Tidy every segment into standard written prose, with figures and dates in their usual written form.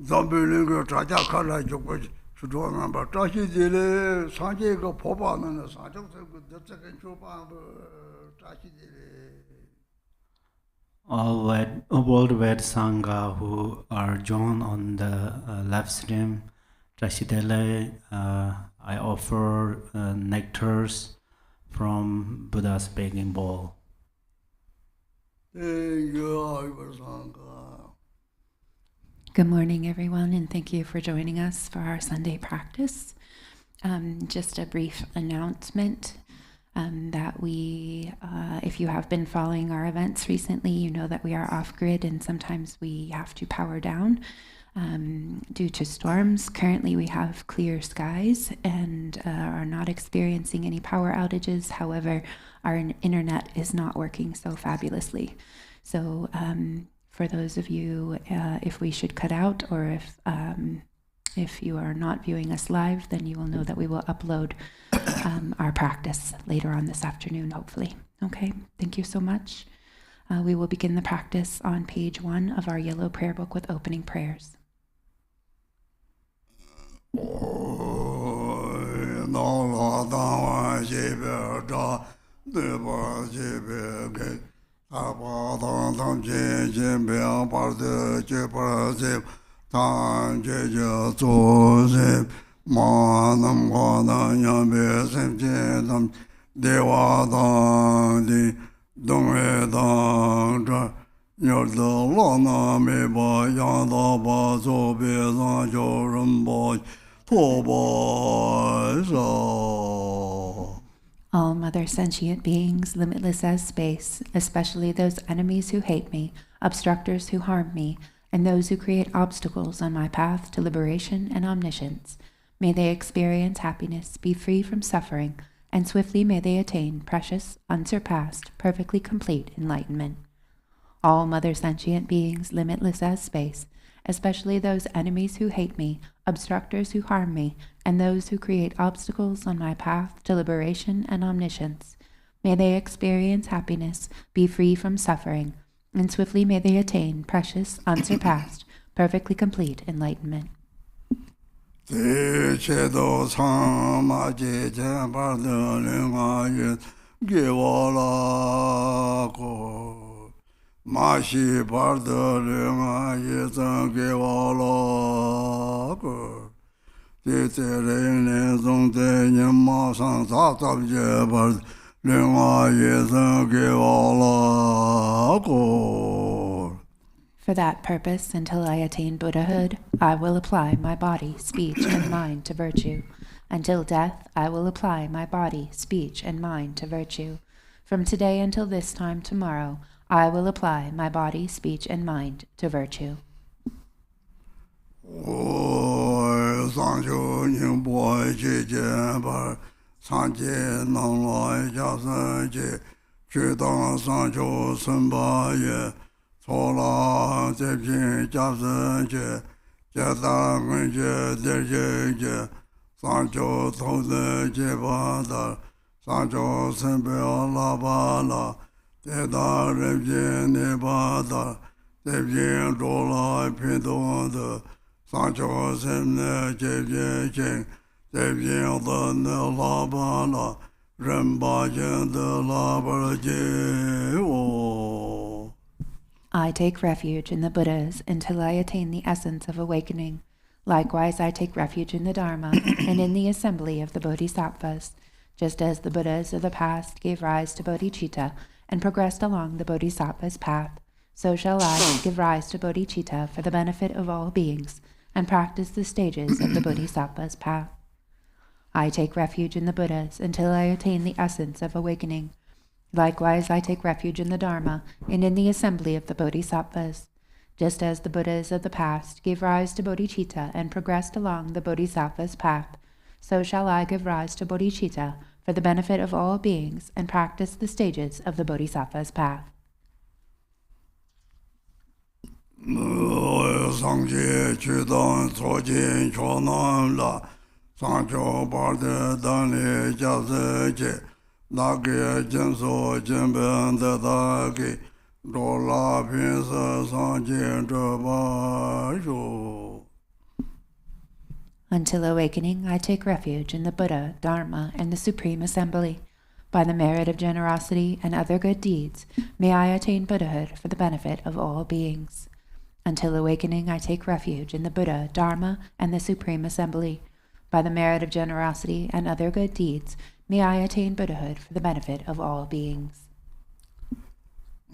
Zambulingo Traja Kala Jokoji, Sudona, but Tashi Dile, Sanjay Popa, and Sanjay, the second Chopa, Tashi All worldwide Sangha who are joined on the live stream, Trashidele, I offer nectars from Buddha's begging bowl. Good morning, everyone, and thank you for joining us for our Sunday practice. Just a brief announcement that we, if you have been following our events recently, you know that we are off-grid and sometimes we have to power down due to storms. Currently, we have clear skies and are not experiencing any power outages. However, our internet is not working so fabulously. So for those of you, if we should cut out or if you are not viewing us live, then you will know that we will upload our practice later on this afternoon, hopefully. Okay, thank you so much. We will begin the practice on page 1 of our yellow prayer book with opening prayers. Manam Gana Yambe Sem Dewa Di Dongre Dang Yorda Lana Meba Yada Bazo Bezan Jorambo Toba. All mother sentient beings, limitless as space, especially those enemies who hate me, obstructors who harm me, and those who create obstacles on my path to liberation and omniscience. May they experience happiness, be free from suffering, and swiftly may they attain precious, unsurpassed, perfectly complete enlightenment. All mother sentient beings, limitless as space, especially those enemies who hate me, obstructors who harm me, and those who create obstacles on my path to liberation and omniscience. May they experience happiness, be free from suffering, and swiftly may they attain precious, unsurpassed, perfectly complete enlightenment. Chedo Sama Jejan Bardalinga Givala Ko Mashi Bardalinga Yetan Givala Ko Titerin Zongte Yama San Tatab Jebard Linga Yetan Givala Ko. For that purpose, until I attain Buddhahood, I will apply my body, speech, and mind to virtue. Until death, I will apply my body, speech, and mind to virtue. From today until this time tomorrow, I will apply my body, speech, and mind to virtue. Sola Zepin Japsen Jeta Gunje Derje Sancho Tose Jebada Sancho Sempe Alabala Teta Repje Nebada Zepin Rola Pindonda Sancho Semne Jepje Chen Zepin Dane Labala Remba Jende Labala Jewo. I take refuge in the Buddhas until I attain the essence of awakening. Likewise, I take refuge in the Dharma and in the assembly of the Bodhisattvas. Just as the Buddhas of the past gave rise to bodhicitta and progressed along the Bodhisattva's path, so shall I give rise to bodhicitta for the benefit of all beings and practice the stages of the Bodhisattva's path. I take refuge in the Buddhas until I attain the essence of awakening. Likewise, I take refuge in the Dharma and in the assembly of the Bodhisattvas. Just as the Buddhas of the past gave rise to bodhicitta and progressed along the Bodhisattva's path, so shall I give rise to bodhicitta for the benefit of all beings and practice the stages of the Bodhisattva's path. Nage Jenso Jemben Dagi Dola Pinsa Sanjin Trabajo. Until awakening, I take refuge in the Buddha, Dharma, and the Supreme Assembly. By the merit of generosity and other good deeds, may I attain Buddhahood for the benefit of all beings. Until awakening, I take refuge in the Buddha, Dharma, and the Supreme Assembly. By the merit of generosity and other good deeds, may I attain Buddhahood for the benefit of all beings.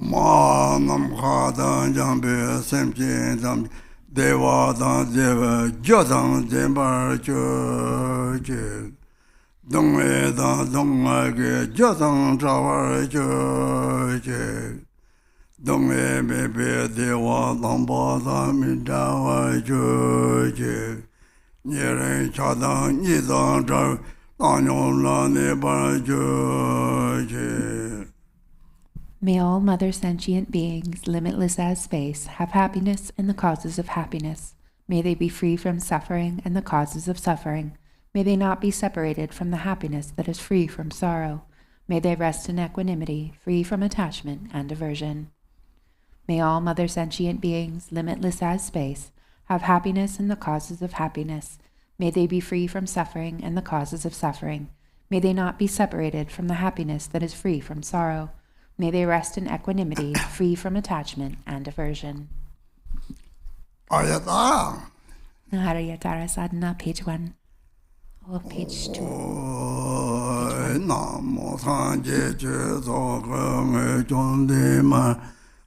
Ma nam kha dan jang be sem jin jam deva dan deva jo dan jen bar jo je dong le dan dong ma ge jo dan zha war jo je dong le me be deva dan ba dan min da wa jo je nie ren cha dan ni dan zha dan yong la ne bar jo je. May all mother sentient beings, limitless as space, have happiness and the causes of happiness. May they be free from suffering and the causes of suffering. May they not be separated from the happiness that is free from sorrow. May they rest in equanimity, free from attachment and aversion. May all mother sentient beings, limitless as space, have happiness and the causes of happiness. May they be free from suffering and the causes of suffering. May they not be separated from the happiness that is free from sorrow. May they rest in equanimity, free from attachment and aversion. Arya. Arya Sadhana, page 1. Or page 2. Namo Sanje Je Soka Me Chonde Ma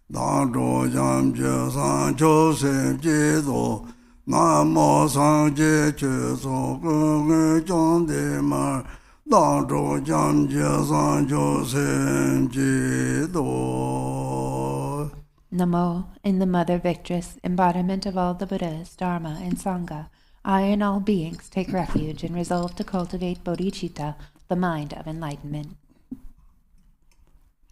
Da Zho Jam Je San Cho Sem Je Do Namo Sanje Je Soka Me Chonde Ma Da Zho Jam Je San Cho Sem Je Do. Namo, in the Mother Victress, embodiment of all the Buddhas, Dharma, and Sangha, I and all beings take refuge and resolve to cultivate bodhicitta, the mind of enlightenment.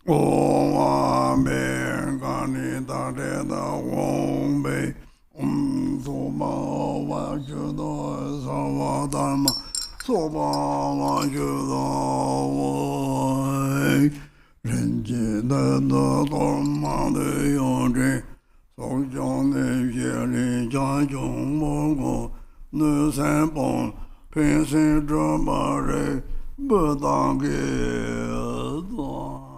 Om Amen Gani Tare Da Om Be Om Soba Wa Judo Sawa Dharma Soba Wa Judo Rinji Da Da Dharma De Yonji Sok Chong Ne Xie Li Jia Chong Mo Go Nu San Pong Pin Sin Zhe Ba Re Bu Dang Ge Duan.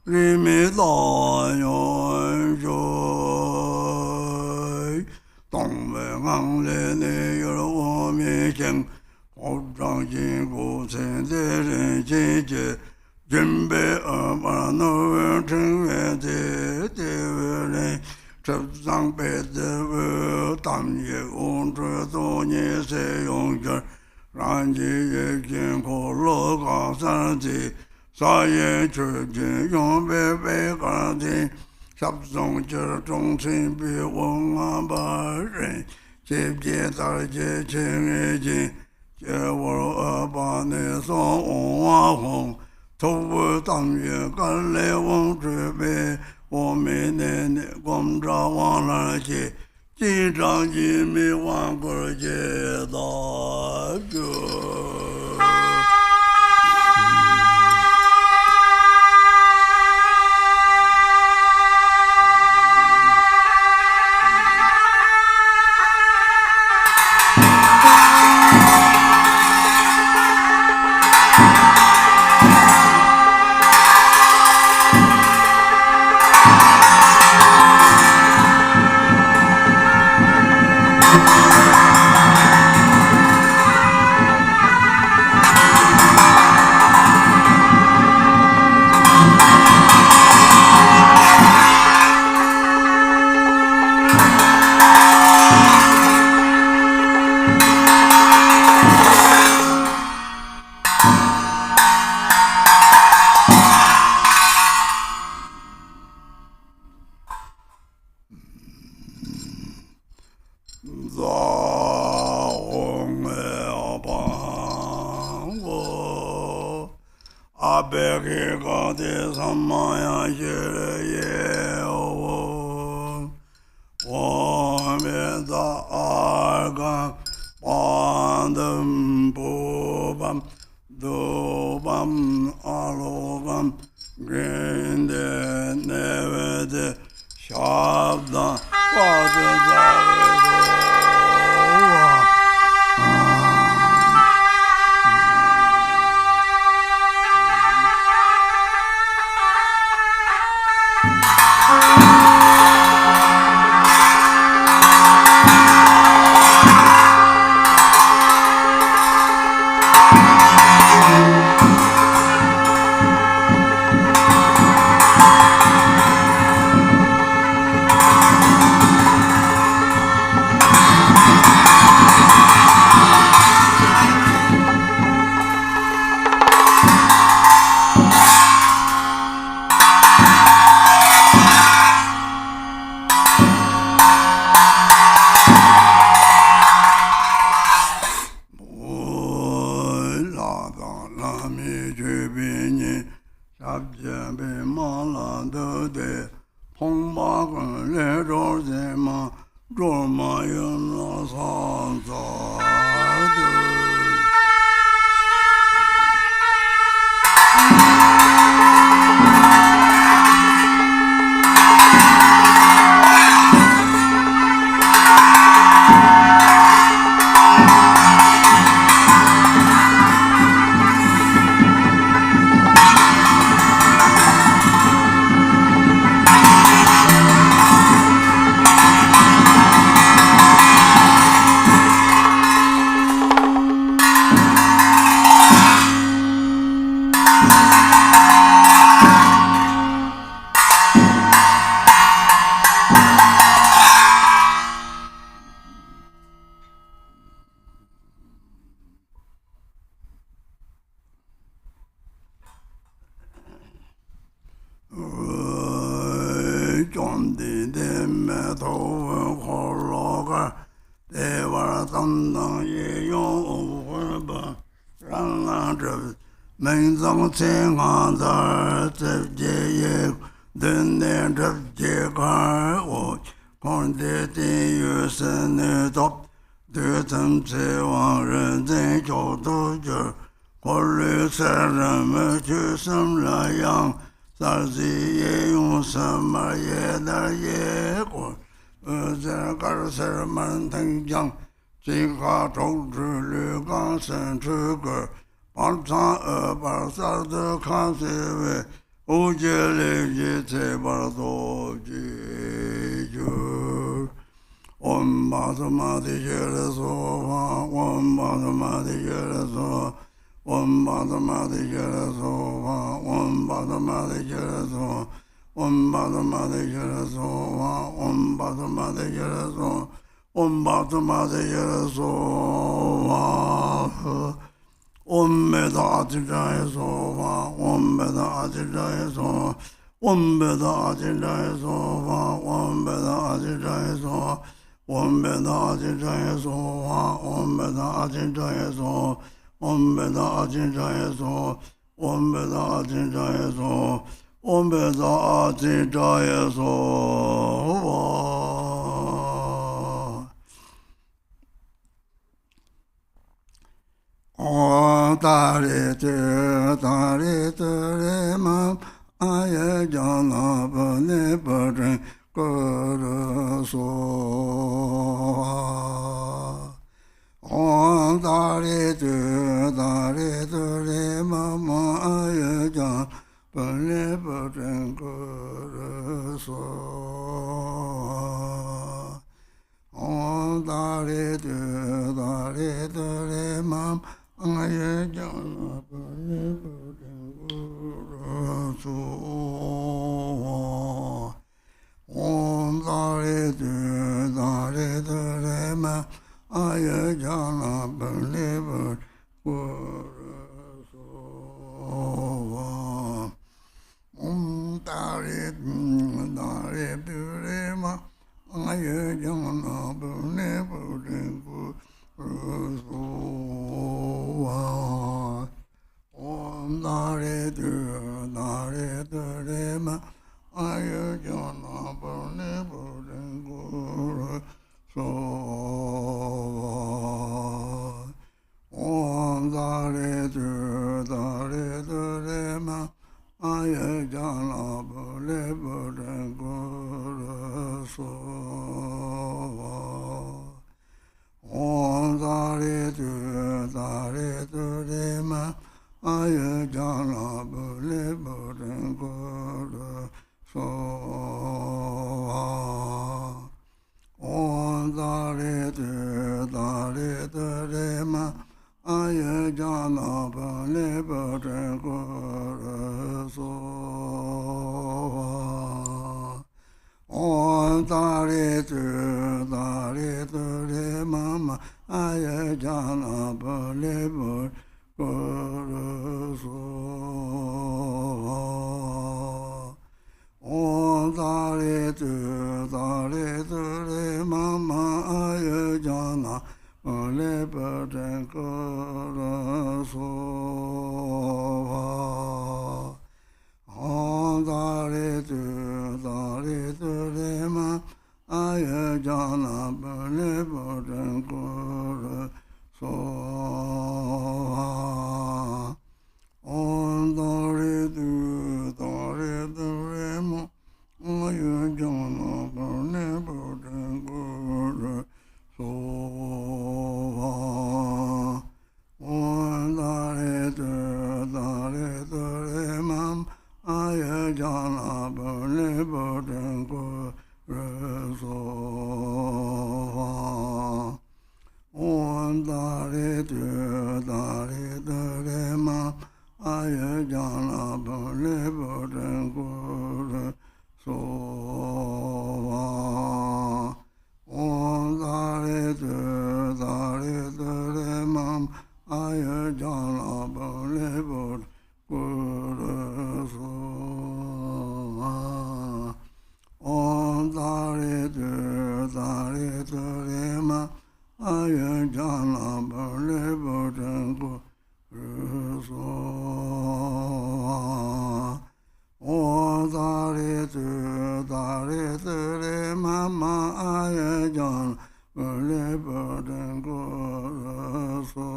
Rimi Da Yon Shui Dong Wei Ngang Le Ne Yu Wo Mi Cheng Ho Zhang Jin Gu Chen De Ren Qi Jie Jun Bei Ba No Wen Chen Wei De De Wei Ren Zhe Zhang Bei De Wei Dam Ye Gong Zhe Du Ni Se Yong Zhe Ran Ji Ye Jin Ko Lo Gang San Ji Sa Ye Zhe Jin Yong Bei Bei Gang Jin Shab Zong Zhe Zhong Chen Bi Wong An Ba Ren Jie Jie Da Jie Chen Ye Jin Jie Wo Ba Ne Song Wong Wa Hong To Wu Dam Ye Gan Le Wong Zhe Bei Wo Me Ne Ne Gom Zha Wang La Jie Jin Zhang Jin Mi Wang Gu Jie Da Zhe Ujele jete bardo jiju. Om Badama de Jeraso, Om Badama de Jeraso, Om Badama de Jeraso, Om Badama de Jeraso, Om Badama de Jeraso, Om Badama de Jeraso, Om Badama de Jeraso, Om Meda Adijayaso, Om Meda Adijayaso, Om Meda Adijayaso, Om Meda Adijayaso, Om Meda Adijayaso, Om Meda Adijayaso, Om Meda Adijayaso, Om Meda Adijayaso, Om Meda Adijayaso. Tare te mam aya jana bane baren karaso. Tare te mam aya jana bane baren karaso. Tare te mam aya jana bane baren karaso. Om Dare Dare Ma Aya Jana Bane Karaso. Om Dare Dare Ma Aya Jana Bane Karaso. Om Dare Dare Ma Aya Jana Bane Karaso. Om Dare Ma Aya Jana Bane Karaso. Om Dare Ma Aya Jana Bane Karaso. Om Dare Ma Aya Jana Bane Karaso. Om Dare Ma Aya Jana Bane Karaso. Om Dare Mama Aya Jana Bane Karaso. Om Dare Ma Aya Jana Bane Karaso. Om Dare Ma Aya Jana Bane Karaso. Om Dare Ma Aya Jana Bane Karaso. Om Dare Ma Aya Jana Bane Karaso. Om Dare Ma Aya Jana Bane Karaso. Om Dare Ma Aya Jana Bane Karaso. Om Dare Ma Aya Jana Bane Karaso.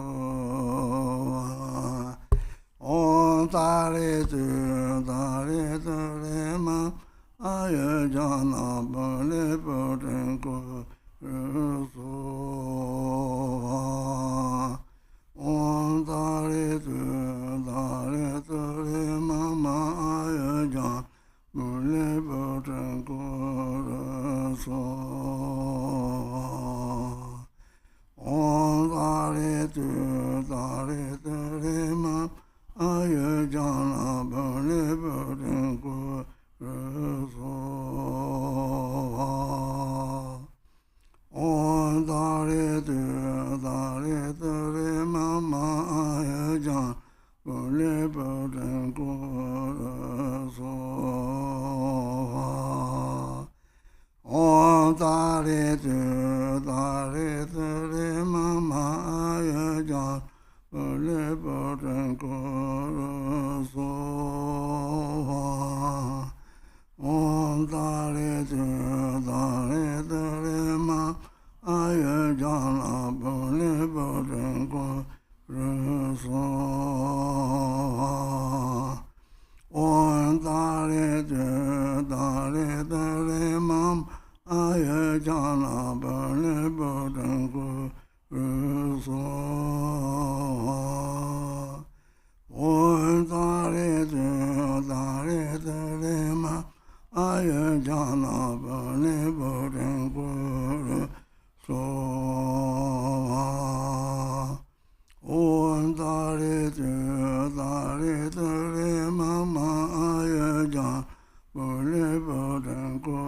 Om Dare Ma Aya Jana Bane Karaso. Om Dare ma aya jana bale bale ko so on dare ma aya jana bale bale ko so on dare ma aya jana bale bale ko so on dare ma aya jana bale bale ko so on dare ma aya jana bale bale ko so on dare ma aya jana bale bale ko so on dare ma aya jana bale bale ko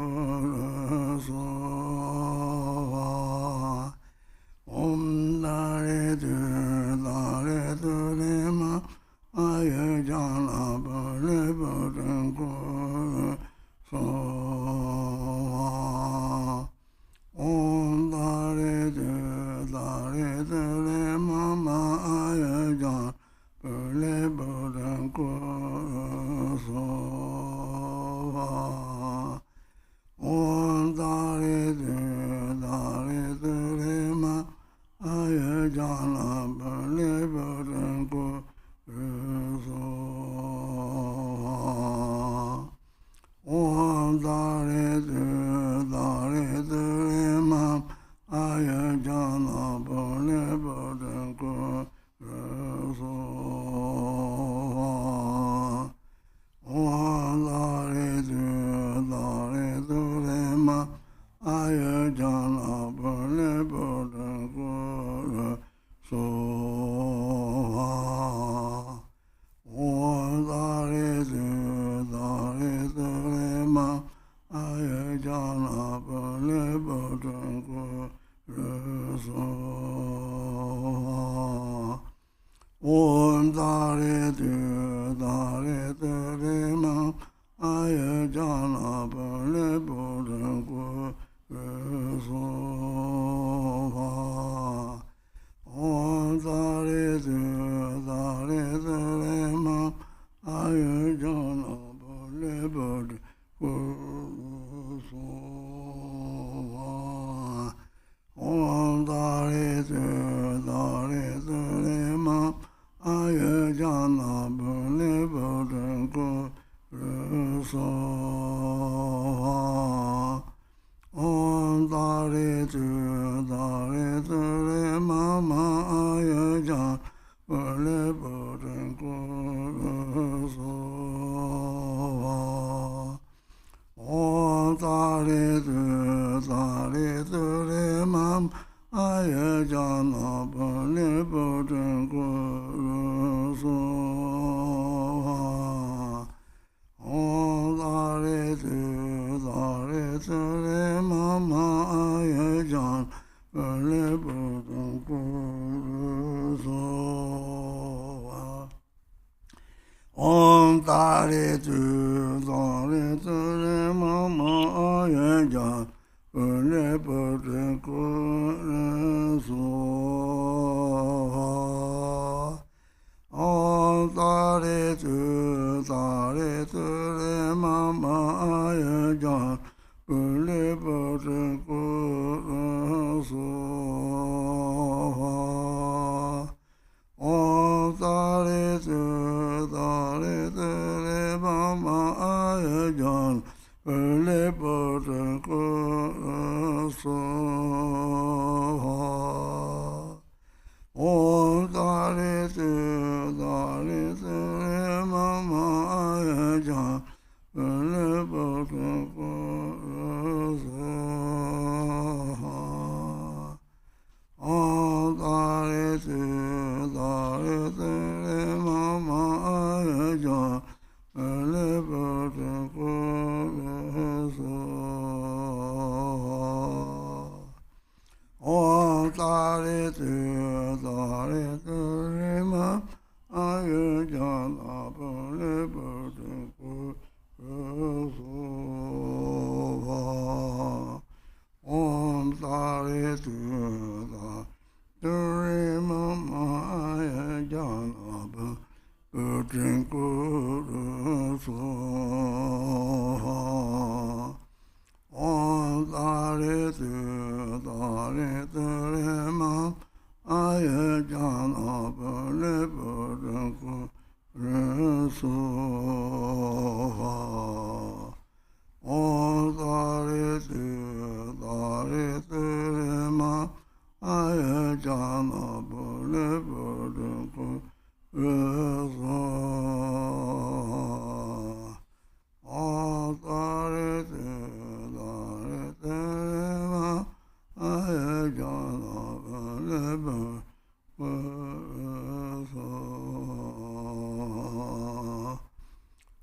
so om dare ma aya jana bale bale ko so om dare ma aya jana bale bale ko so om dare ma aya jana bale bale ko so om dare ma aya jana bale bale ko so om dare ma aya jana bale bale ko so om dare ma aya jana bale bale ko so om dare ma aya jana bale bale ko so om dare ma aya jana bale bale ko so om dare ma aya jana bale bale ko so om dare ma aya jana bale bale ko so om dare ma aya jana bale bale ko so om dare ma aya jana bale bale ko so om dare ma aya jana bale bale ko so om dare ma aya jana bale bale ko so om dare ma aya jana bale bale ko so om dare ma aya jana bale bale ko so om dare Ayajana Bole Burden Sova Om Tare Tula Dure Mama Ayajana Burden Sova Om Tare Tule Mama Ayajana Bole Burden Sova Om Tare Ma Ayajana Bole Burden Sova Om Tare Ma Ayajana Bole Burden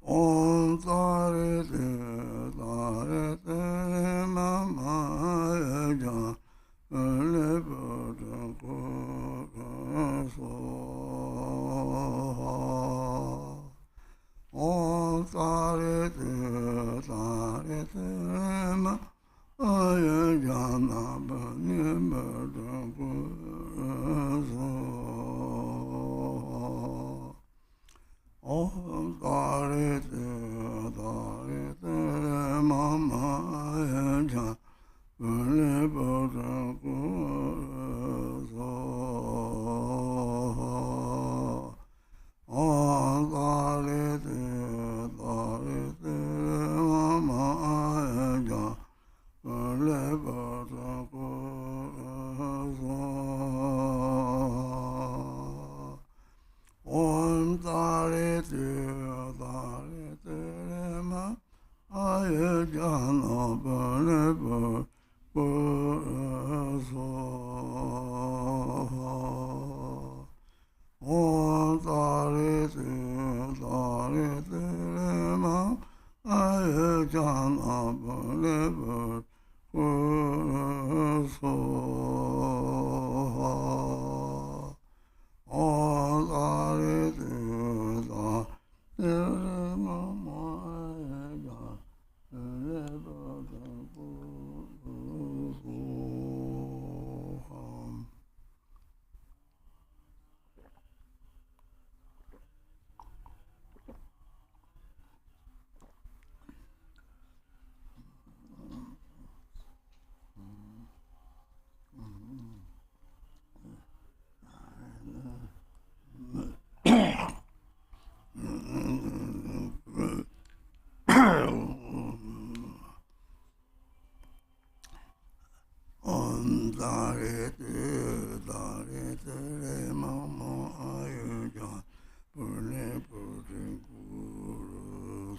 Om Tare Mama Ayajana Bole Burden Om Tare Ma Ayajana Bole Burden Om Tare Mama Ayajana Bole Burden Om Tare Mama Ayajana Bole Burden Om Tare Ma Ayajana Bole Burden Om Tare Ma Ayajana Bole Burden Om Tare Mama Ayajana Bole Burden Om Tare Mama Ayajana Bole Burden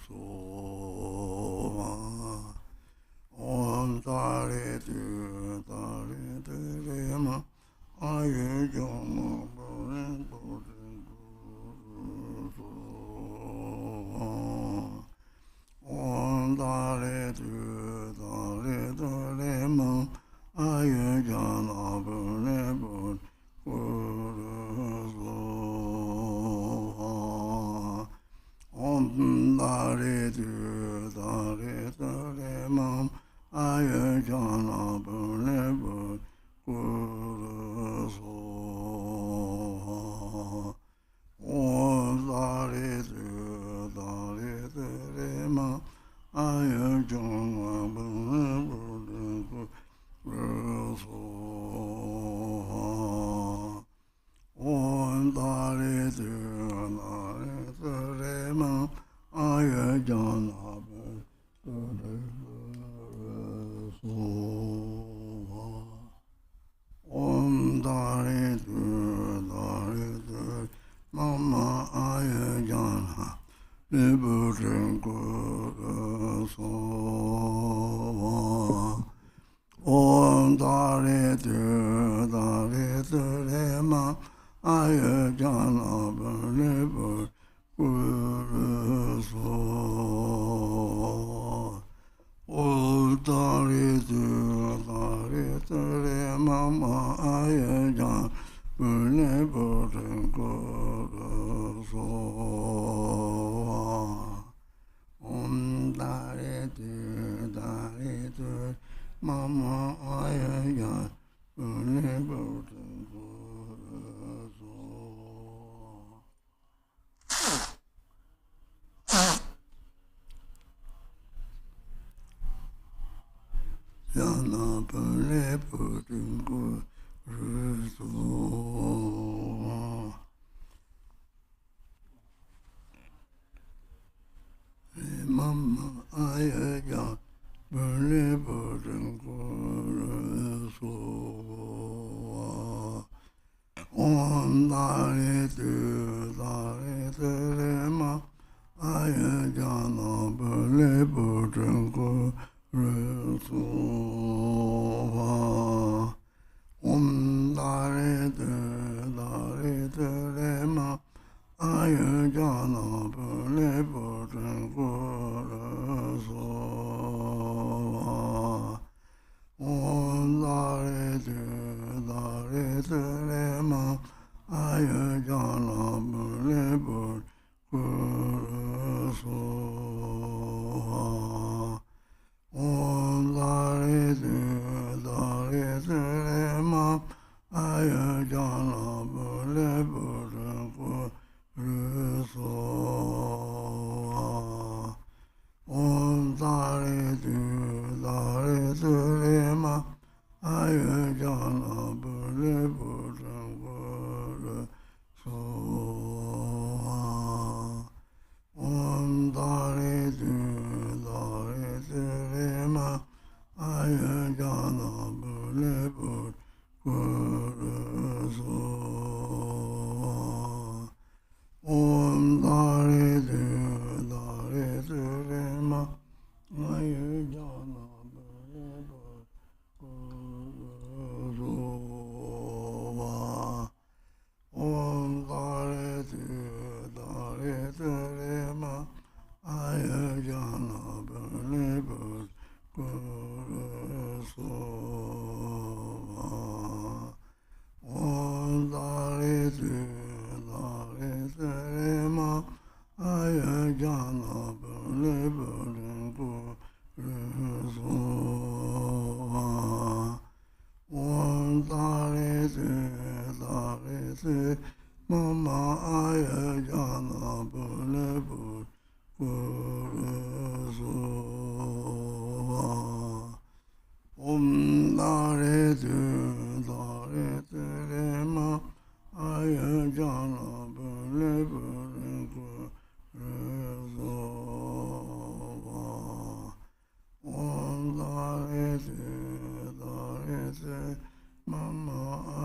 Sova Om Tare Ma Ayajana Bole Burden Sova Om Tare Ma Ayajana Bole Burden Sova Om Tare Ma Ayajana Bole Burden Sova Om Tare Ma Ayajana Bole Burden Om Tare Ma Ayajana Bole Om Tare Mama Ayajana Burden Sova Om Tare Ma Ayajana Bole Burden Sova Om Tare Mama Ayajana Bole Burden Mama Arya Khenpo Yana Pele Putingu Rusu Mama Arya Pele Putingu Rusu Om Dali Tu Lema Aya Jana Pele Putingu Rusu Om Dali Tu Lema Aya Jana Pele Putingu Rusu Om Dali Tu Lema Aya Jana Pele Putingu Rusu Om Dali Tu Lema Aya Jana Pele Putingu Rusu Om Dali Tu Lema Aya Jana Pele Putingu Rusu Om Dali Tu Lema Aya Jana Pele Putingu Rusu Om Dali Tu Lema Aya Jana Pele Putingu Rusu Om Dali Tu Lema Aya Jana Pele Putingu Rusu Om Dali Tu Lema Aya Jana Pele Putingu Rusu Om Dali Tu Mama Aya Jana Pele Putingu Rusu Om Dali Tu Lema Aya Jana Pele Putingu Rusu Om Dali Tu Mama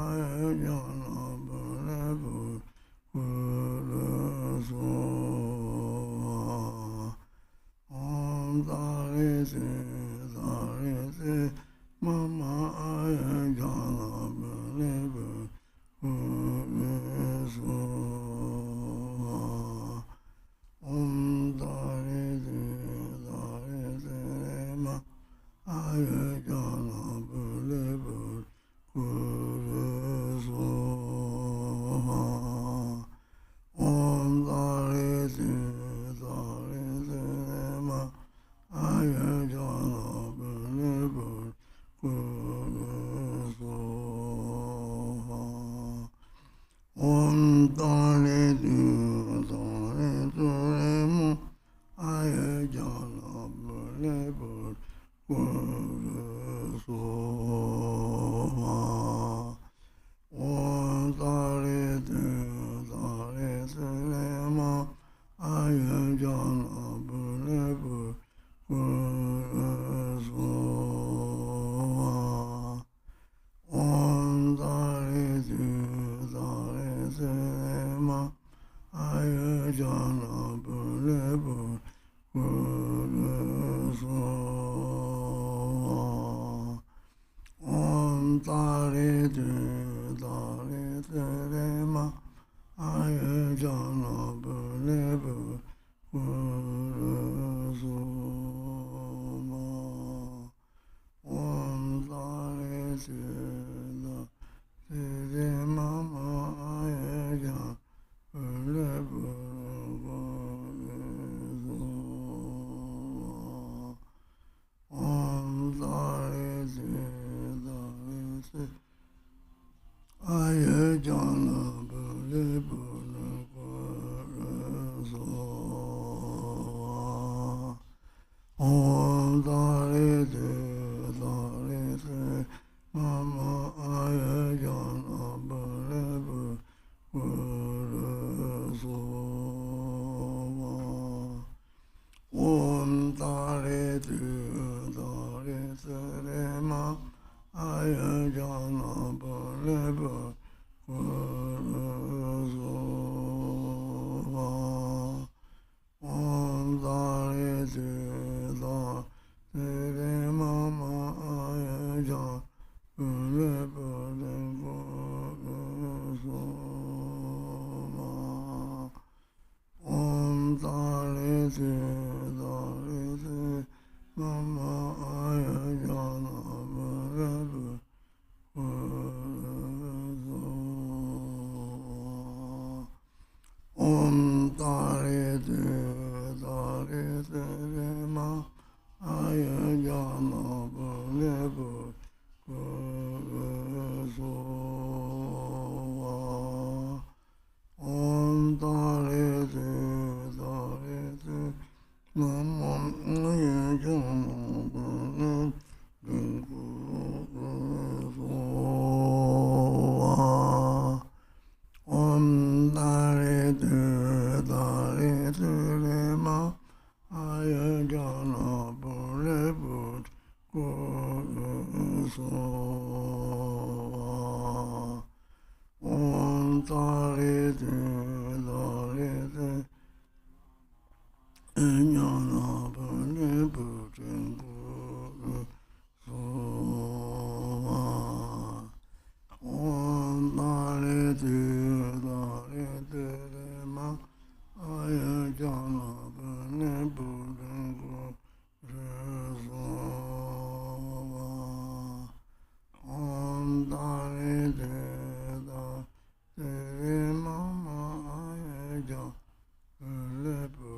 Aya Jana Pele Putingu Rusu Om Dali Tu Mama Aya Jana Pele Putingu Rusu Om Dali Tu Lema Aya Jana Pele Putingu Rusu Om Dali Tu Lema Aya Jana Pele Putingu Rusu Om Dali Tu Lema Aya Jana Pele Putingu Rusu Om Dali Tu Lema Aya Jana Pele Putingu Rusu Om Dali Tu Lema Aya Jana Pele Putingu Rusu Om Dali Tu Lema Aya Jana Pele Putingu Rusu Om Dali Tu Lema Aya Jana Pele Putingu Rusu Om Dali Om Dare De Mama Aya Jana Balebu Guru Sova Om Dare De Ma Aya Jana Balebu Guru Sova Om Dare De Mama Aya Jana Om Dare De Mama Aya Jana Balebu Om Dare De Ma Aya Jana Balebu Om Dare De Mama Aya Jana Om Dare De Ma Aya Jana Balebu Om Dare De Jana Balebu Om Dare De Ma Aya Jana Balebu Om Dare De Mama Aya Jana Balebu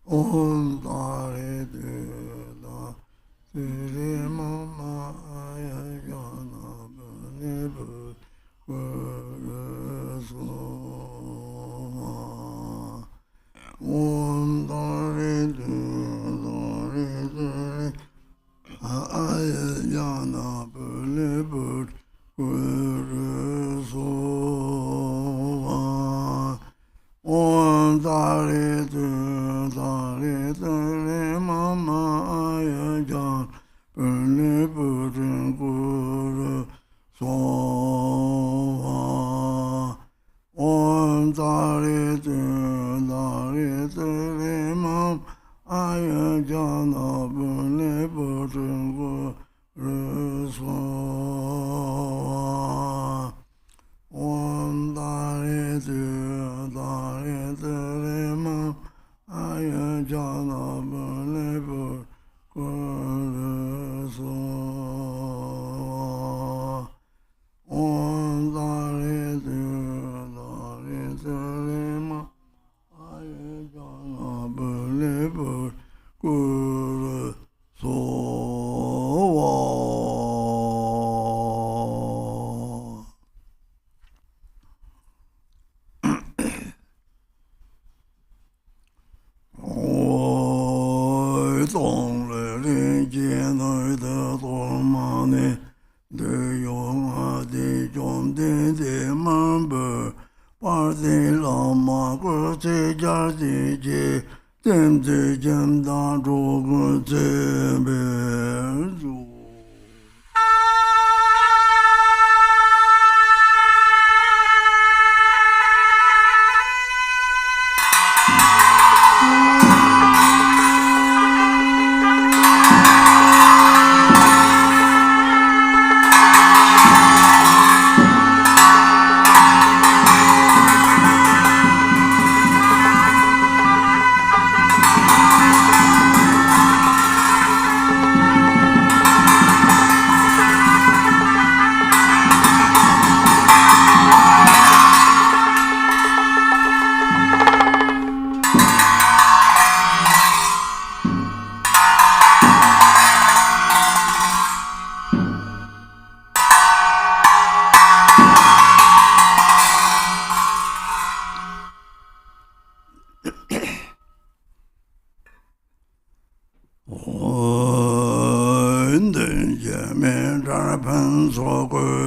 Om Dare De Mama Aya Jana Balebu Om Dare De Aya Jana Balebu Om Dare De Mama Aya Jana Balebu Om Dare De Mama Aya Jana Balebu Om Dare De Mama Aya Jana Balebu Om Dare De Ma Aya Jana Balebu Lama Kurse Jardi Je Temse Jemda Drogu Zebezu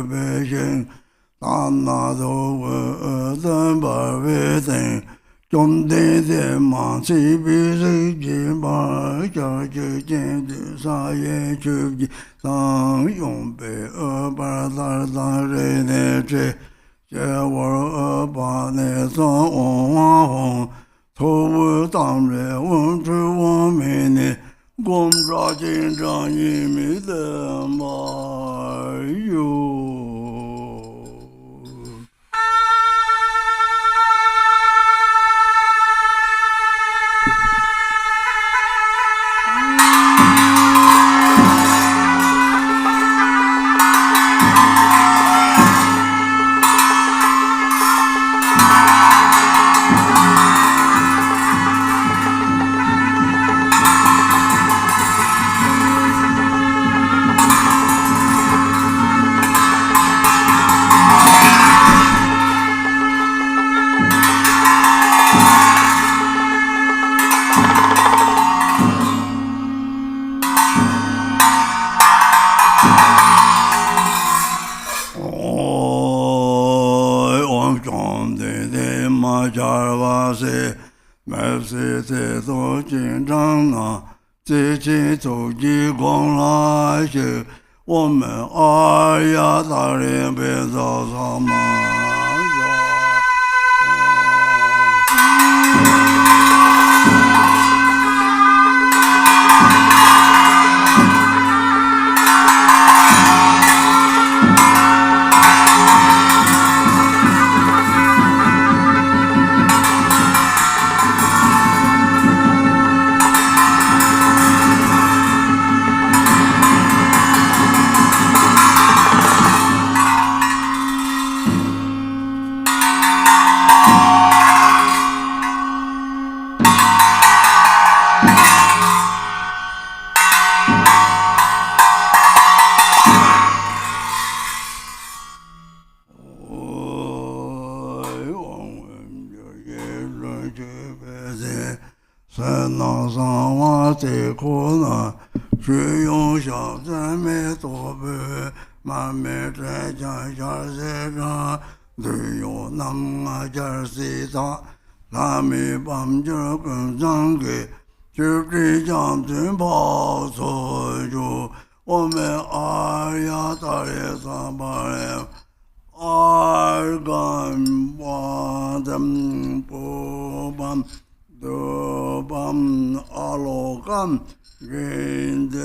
被心大那都真把为真中的的嘛是比谁金把家就见的啥也去的当用被把大人的这我把那上网红头不当人问出我们的公家经常一米的嘛哟。这都紧张啊，这些手机光来些，我们Arya大人别找他们。这苦难，只用小赞美多悲，满面在家下世上，只有那么家世大，他们帮着更上给，就是将军跑出去，我们Arya大人三百人，二干把them不帮。都帮阿罗干人的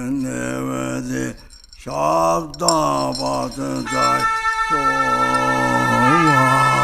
那位的小大把正在做啊。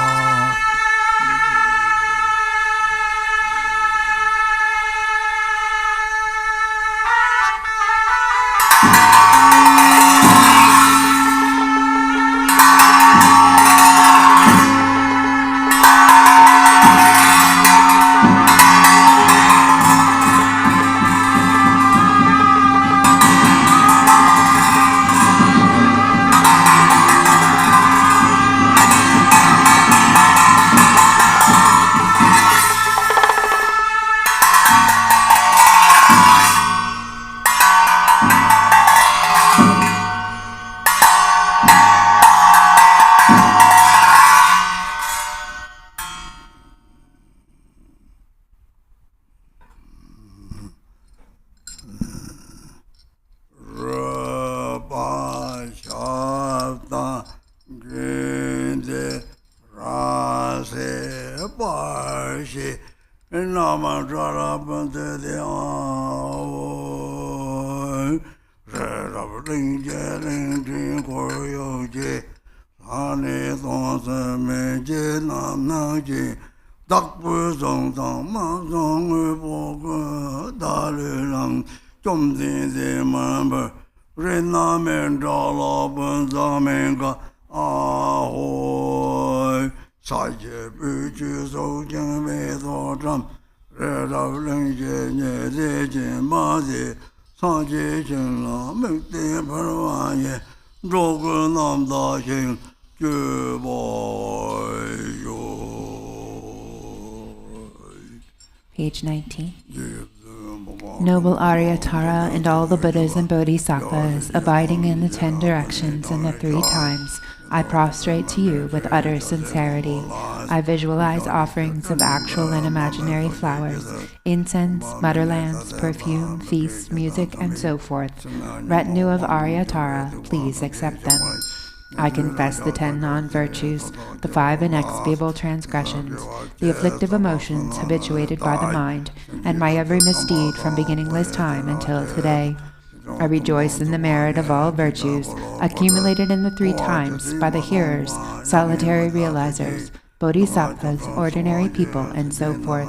Page 19. Noble Arya Tara and all the Buddhas and Bodhisattvas abiding in the 10 directions and the 3 times, I prostrate to you with utter sincerity. I visualize offerings of actual and imaginary flowers, incense, mudder lamps, perfume, feast, music, and so forth. Retinue of Arya Tara, please accept them. I confess the 10 non-virtues, the 5 inexpiable transgressions, the afflictive emotions habituated by the mind, and my every misdeed from beginningless time until today. I rejoice in the merit of all virtues, accumulated in the 3 times by the hearers, solitary realizers, bodhisattvas, ordinary people, and so forth.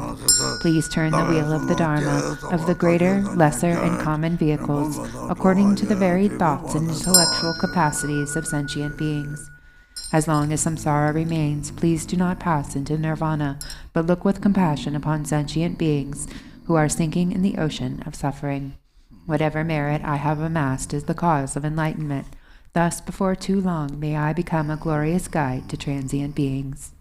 Please turn the wheel of the Dharma, of the greater, lesser, and common vehicles, according to the varied thoughts and intellectual capacities of sentient beings. As long as samsara remains, please do not pass into nirvana, but look with compassion upon sentient beings who are sinking in the ocean of suffering. Whatever merit I have amassed is the cause of enlightenment. Thus, before too long, may I become a glorious guide to transient beings.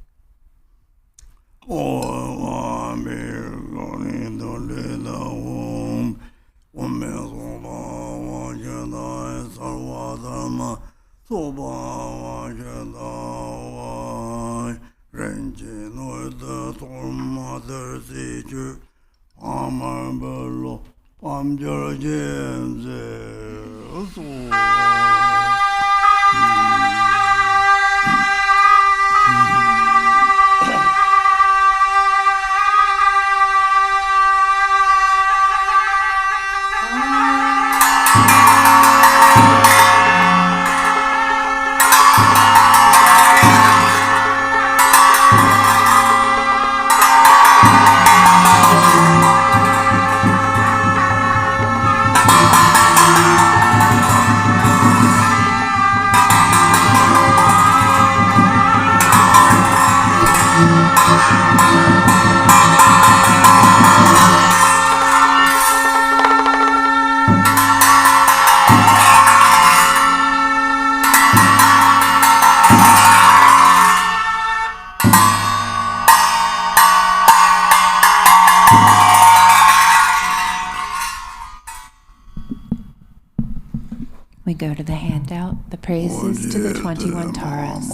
We go to the handout, the praises to the 21 Taras.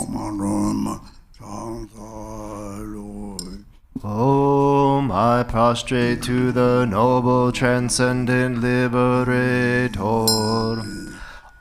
Om, I prostrate to the noble transcendent liberator.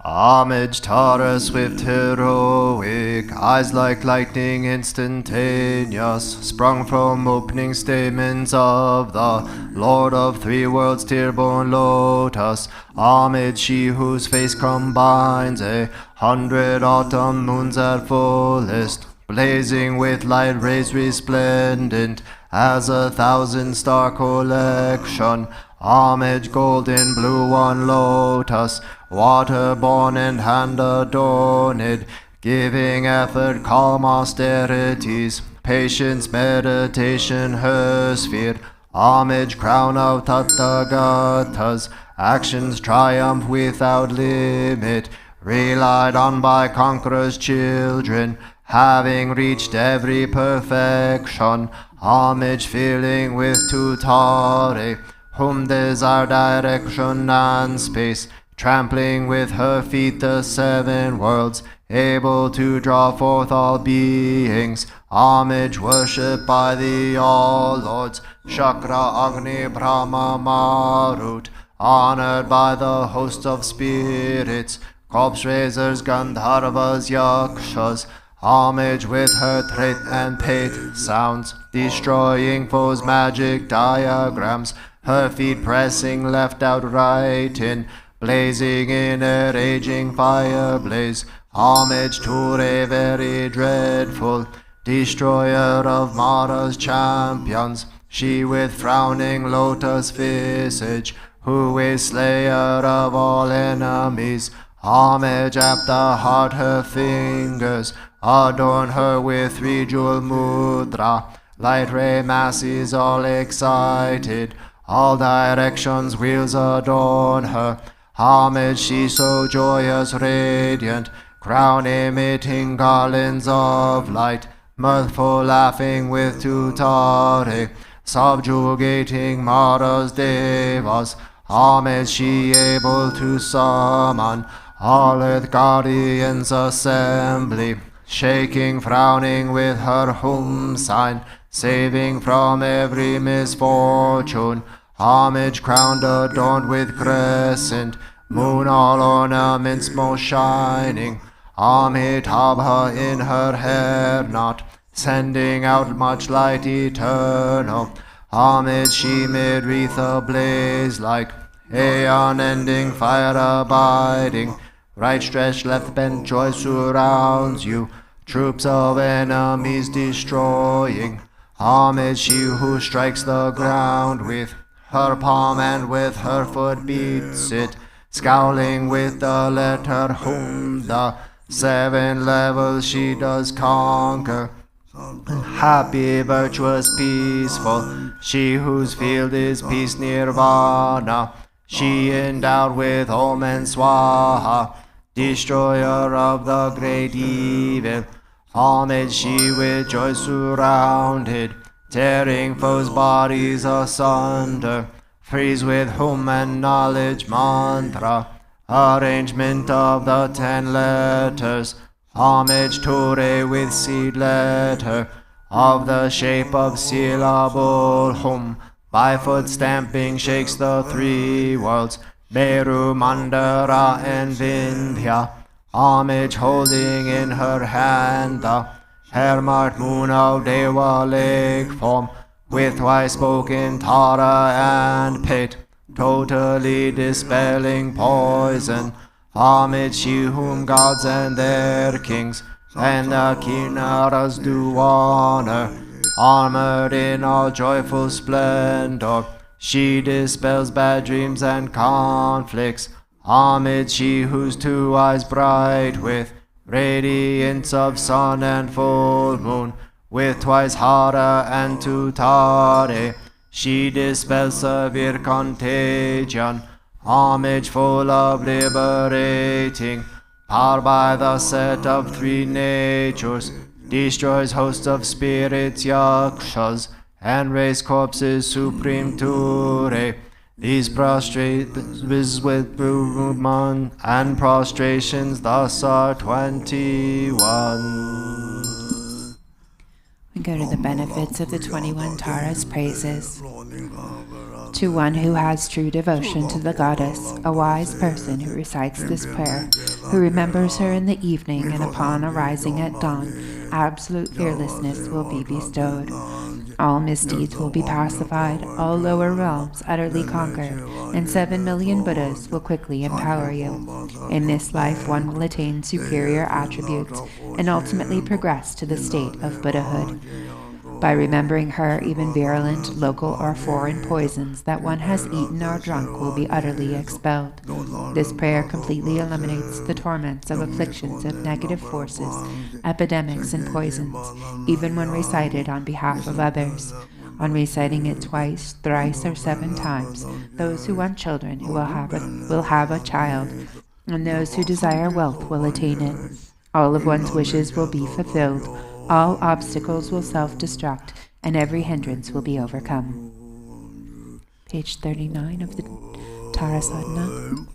Homage Tara, swift heroic, eyes like lightning instantaneous, sprung from opening stamens of the Lord of 3 worlds, tear-born lotus. Homage she whose face combines 100 autumn moons at fullest, blazing with light rays resplendent as 1,000 star collection. Homage golden blue one lotus, water-born and hand-adorned, giving effort calm austerities, patience meditation her sphere. Homage crown of Tathagatas, actions triumph without limit, relied on by conquerors' children, having reached every perfection. Homage filling with tutare, whom desire direction and space, trampling with her feet the 7 worlds, able to draw forth all beings. Homage worshipped by the all lords, Shakra, Agni, Brahma, Marut, honored by the host of spirits, corpse raisers, Gandharvas, Yakshas. Homage with her threat and pate sounds, destroying foes' magic diagrams, her feet pressing left out right in, blazing in a raging fire blaze. Homage to a very dreadful, destroyer of Mara's champions, she with frowning lotus visage, who is slayer of all enemies. Homage at the heart her fingers, adorn her with 3 jewel mudra, light ray masses all excited, all directions wheels adorn her. Homage she so joyous radiant, crown emitting garlands of light, mirthful laughing with tutare, subjugating Mara's devas. Homage she able to summon all earth guardians assembly, shaking, frowning with her home sign, saving from every misfortune. Homage crowned, adorned with crescent, moon all ornaments most shining. Amitabha in her hair knot, sending out much light eternal. Homage she made wreath ablaze like unending fire abiding. Right stretched, left bent, joy surrounds you, troops of enemies destroying. Homage she who strikes the ground with her palm and with her foot beats it, scowling with the letter whom the 7 levels she does conquer. Happy, virtuous, peaceful, she whose field is peace nirvana, she endowed with Om and Swaha, destroyer of the great evil. Homage she with joy surrounded, tearing foes' bodies asunder, freeze with Hum and knowledge mantra, arrangement of the 10 letters. Homage Ture with seed letter, of the shape of syllable Hum, by foot stamping shakes the 3 worlds, Meru, Mandara and Vindhya. Homage holding in her hand the hair-marked moon of Deva lake form, with twice spoken Tara and Pit, totally dispelling poison. Homage she whom gods and their kings and the Kinnaras do honor, armored in all joyful splendor, she dispels bad dreams and conflicts. Homage she whose 2 eyes bright with radiance of sun and full moon, with twice Hara and 2 Tare, she dispels severe contagion. Homage full of liberating power by the set of 3 natures, destroys hosts of spirits, yakshas, and raise corpses supreme Ture. These prostrate with movement and prostrations thus are 21. We go to the benefits of the 21 Taras praises. To one who has true devotion to the goddess, a wise person who recites this prayer, who remembers her in the evening and upon arising at dawn, absolute fearlessness will be bestowed. All misdeeds will be pacified, all lower realms utterly conquered, and 7 million Buddhas will quickly empower you. In this life, one will attain superior attributes and ultimately progress to the state of Buddhahood. By remembering her, even virulent, local, or foreign poisons that one has eaten or drunk will be utterly expelled. This prayer completely eliminates the torments of afflictions of negative forces, epidemics, and poisons, even when recited on behalf of others. On reciting it twice, thrice, or 7 times, those who want children will have a child, and those who desire wealth will attain it. All of one's wishes will be fulfilled. All obstacles will self-destruct, and every hindrance will be overcome. Page 39 of the Tara Sadhana.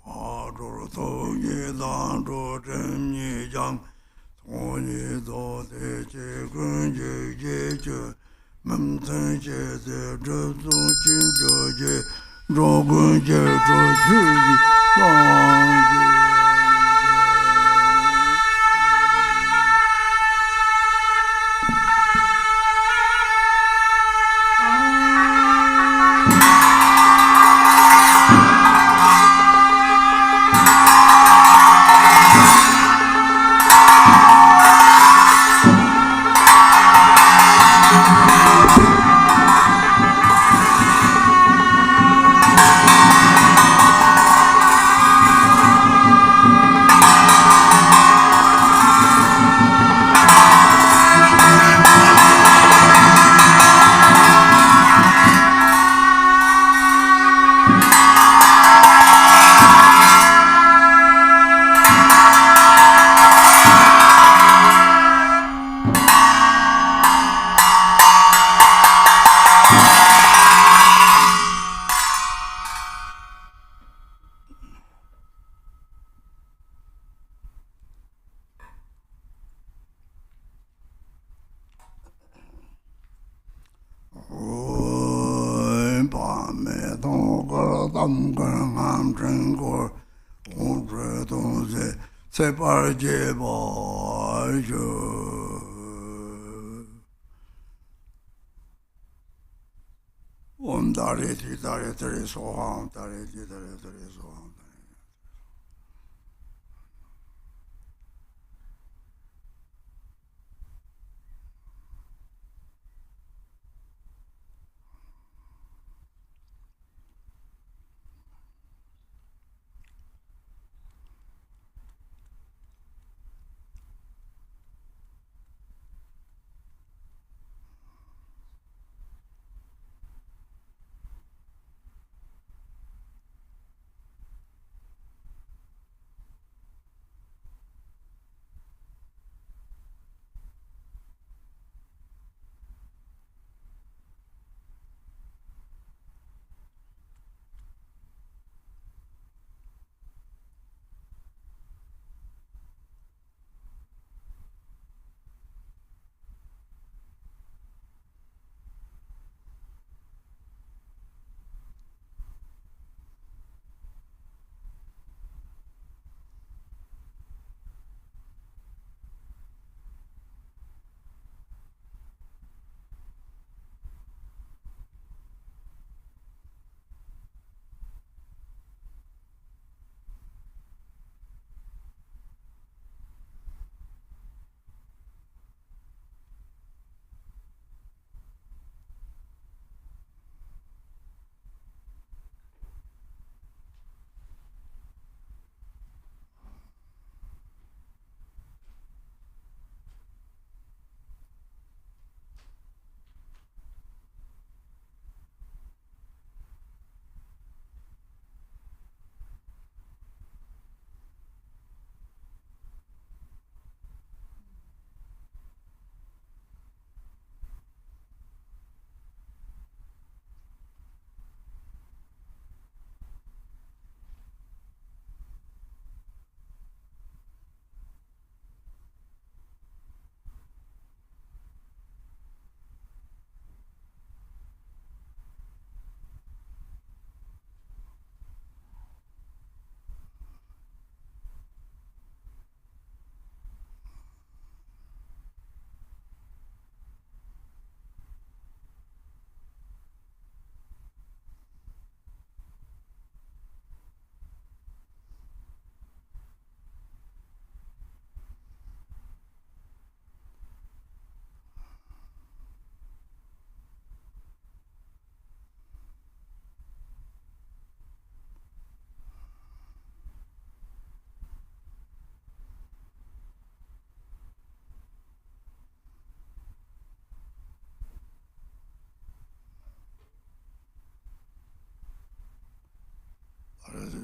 tam gan am chen go on zhe dong zhe ce par jie ba zhe om dare ti dare tere so ham dare ti dare tere so ham.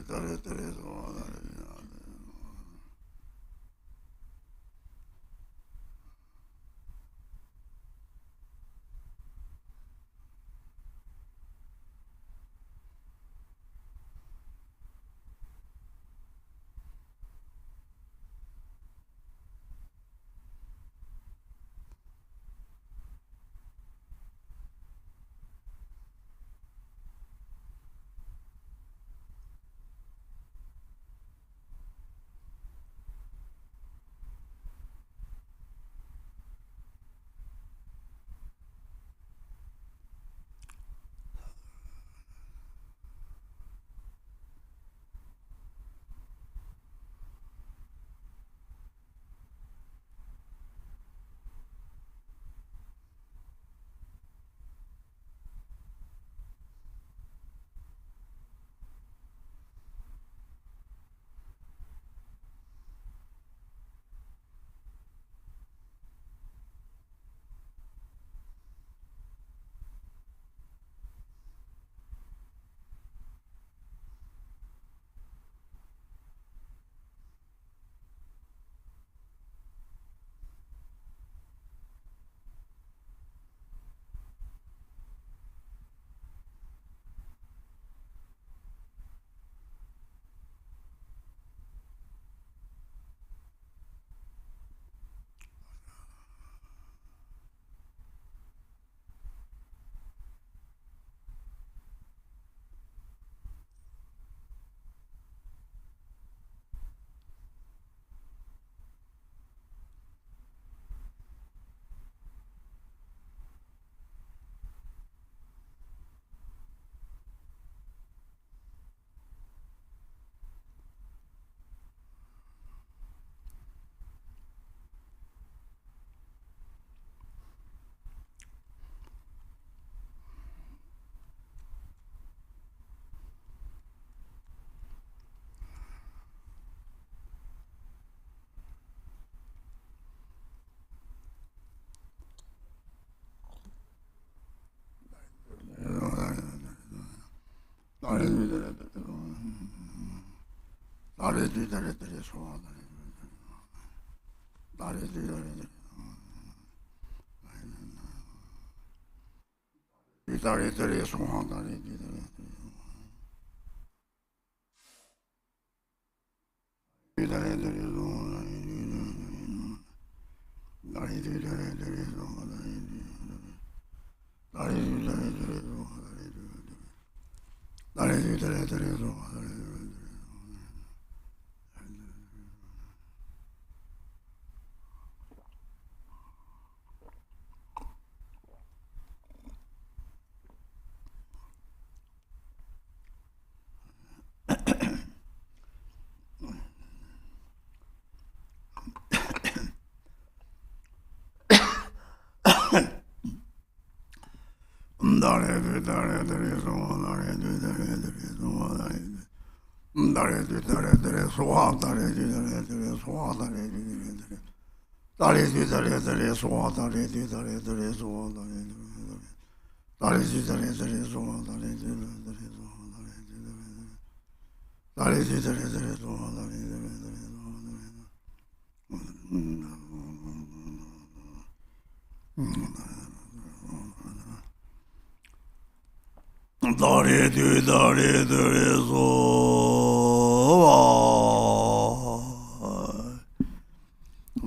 Dare tere so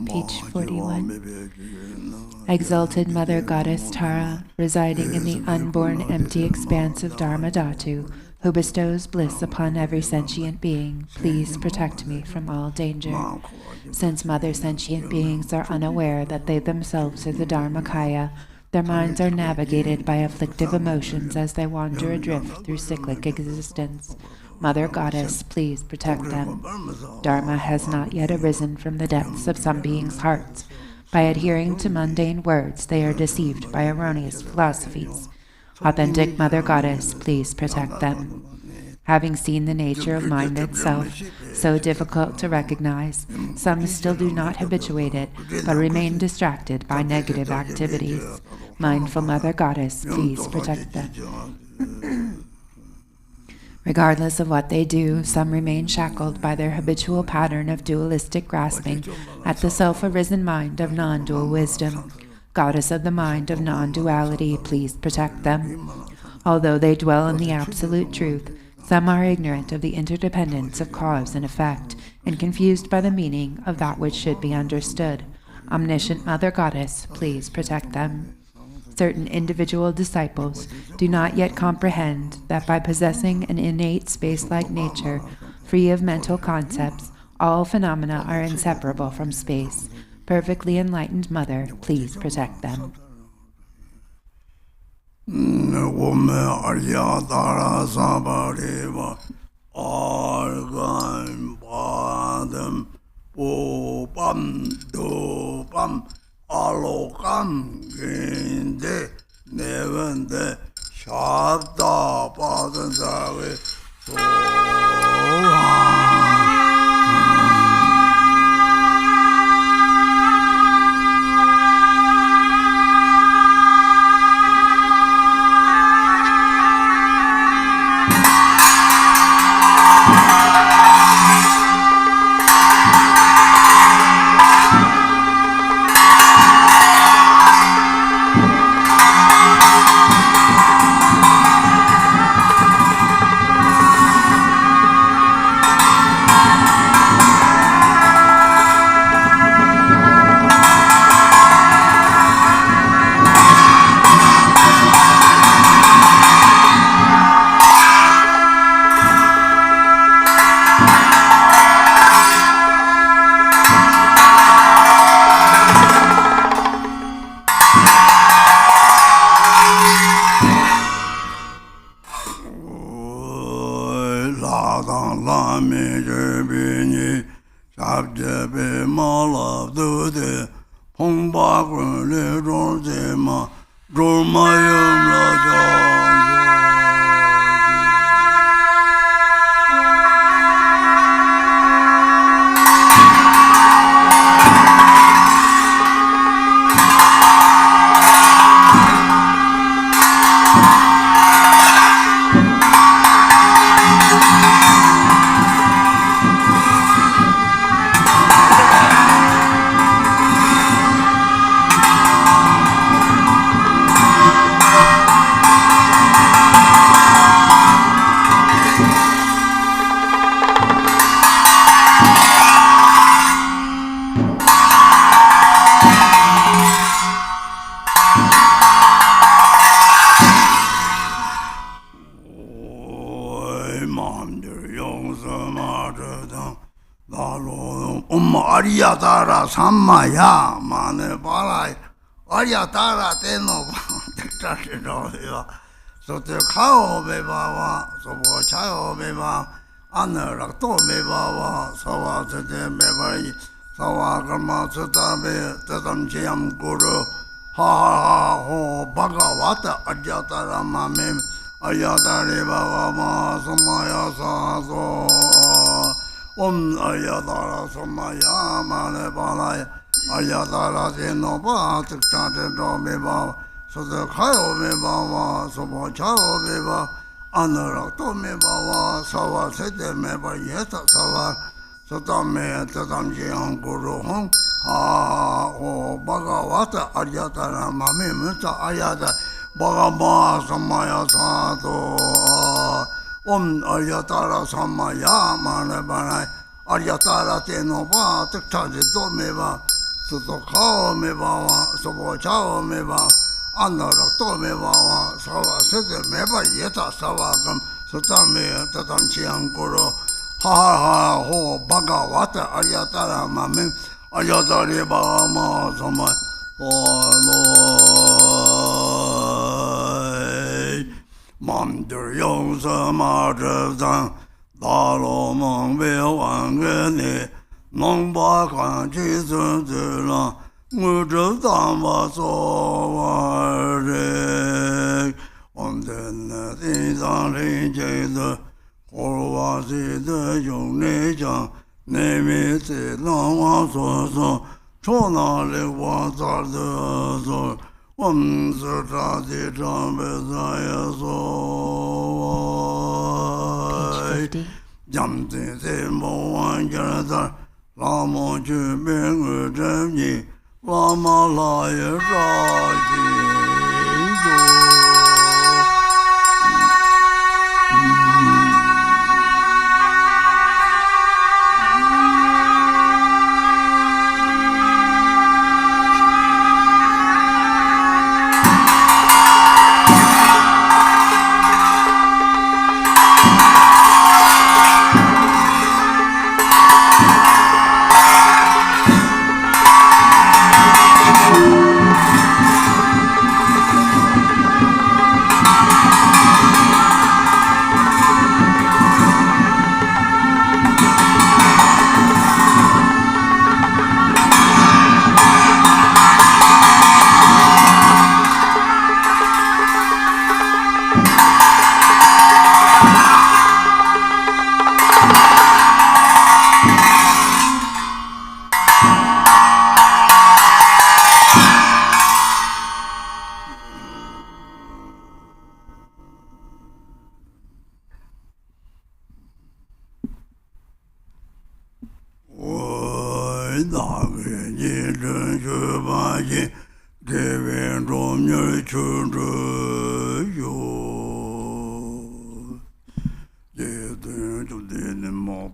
Page 41. Exalted Mother Goddess Tara, residing in the unborn empty expanse of Dharma Dhatu, who bestows bliss upon every sentient being, please protect me from all danger. Since mother sentient beings are unaware that they themselves are the Dharmakaya, their minds are navigated by afflictive emotions as they wander adrift through cyclic existence. Mother Goddess, please protect them. Dharma has not yet arisen from the depths of some beings' hearts. By adhering to mundane words, they are deceived by erroneous philosophies. Authentic Mother Goddess, please protect them. Having seen the nature of mind itself, so difficult to recognize, some still do not habituate it, but remain distracted by negative activities. Mindful Mother Goddess, please protect them. Regardless of what they do, some remain shackled by their habitual pattern of dualistic grasping at the self-arisen mind of non-dual wisdom. Goddess of the mind of non-duality, please protect them. Although they dwell in the absolute truth, some are ignorant of the interdependence of cause and effect, and confused by the meaning of that which should be understood. Omniscient Mother Goddess, please protect them. Certain individual disciples do not yet comprehend that by possessing an innate space-like nature, free of mental concepts, all phenomena are inseparable from space. Perfectly enlightened Mother, please protect them. Arya Dara Sabariva Argan Padam Upam Dupam Alokam Ginde Nevende Shabda Padansavi Arya Tara Samaya Mane Balai Arya Tara Teno so the cow beba so chao beba honor to beba so what the beba so grandma so the tam jam guru ha ho bhagavata Arya Tara mame Arya Tara baba samaya sa so Arya Tara samaya mane balai Arya Tara Teno ba tikta do beba so the Kayo Meba, so Chao Meba, Anara to Meba, Sawa Sete Meba, Yeta Sawa, so Tame, Tatam Jian Guru Hong, O Bhagavata, Aryatara, Mami Muta Ayata, Bhagama Samaya Sato, Aryatara Samaya, Manabana, Aryatara Tenova, Tiktaji to Meba, so the Kao Meba, so Chao Meba. Anara to me bawa sawa sete meba yeta sawa gam sotame tatam chiang guru ha ho bhagavata aryatara mame aryatari bama sama lo mandir yong sama zang dalo mong be wang ne nong ba kan chi sun la Mu zhe dang ba so wa re on den di zang li jie de ho wa ji de yong ne jiang ne mi zi lang wa so so chuo na li wa za de so wen zi zha ji zhang bei za ye so jiang zi zi mo wan ye zha la mo ju bin wu zhen yi Lamalaya Raji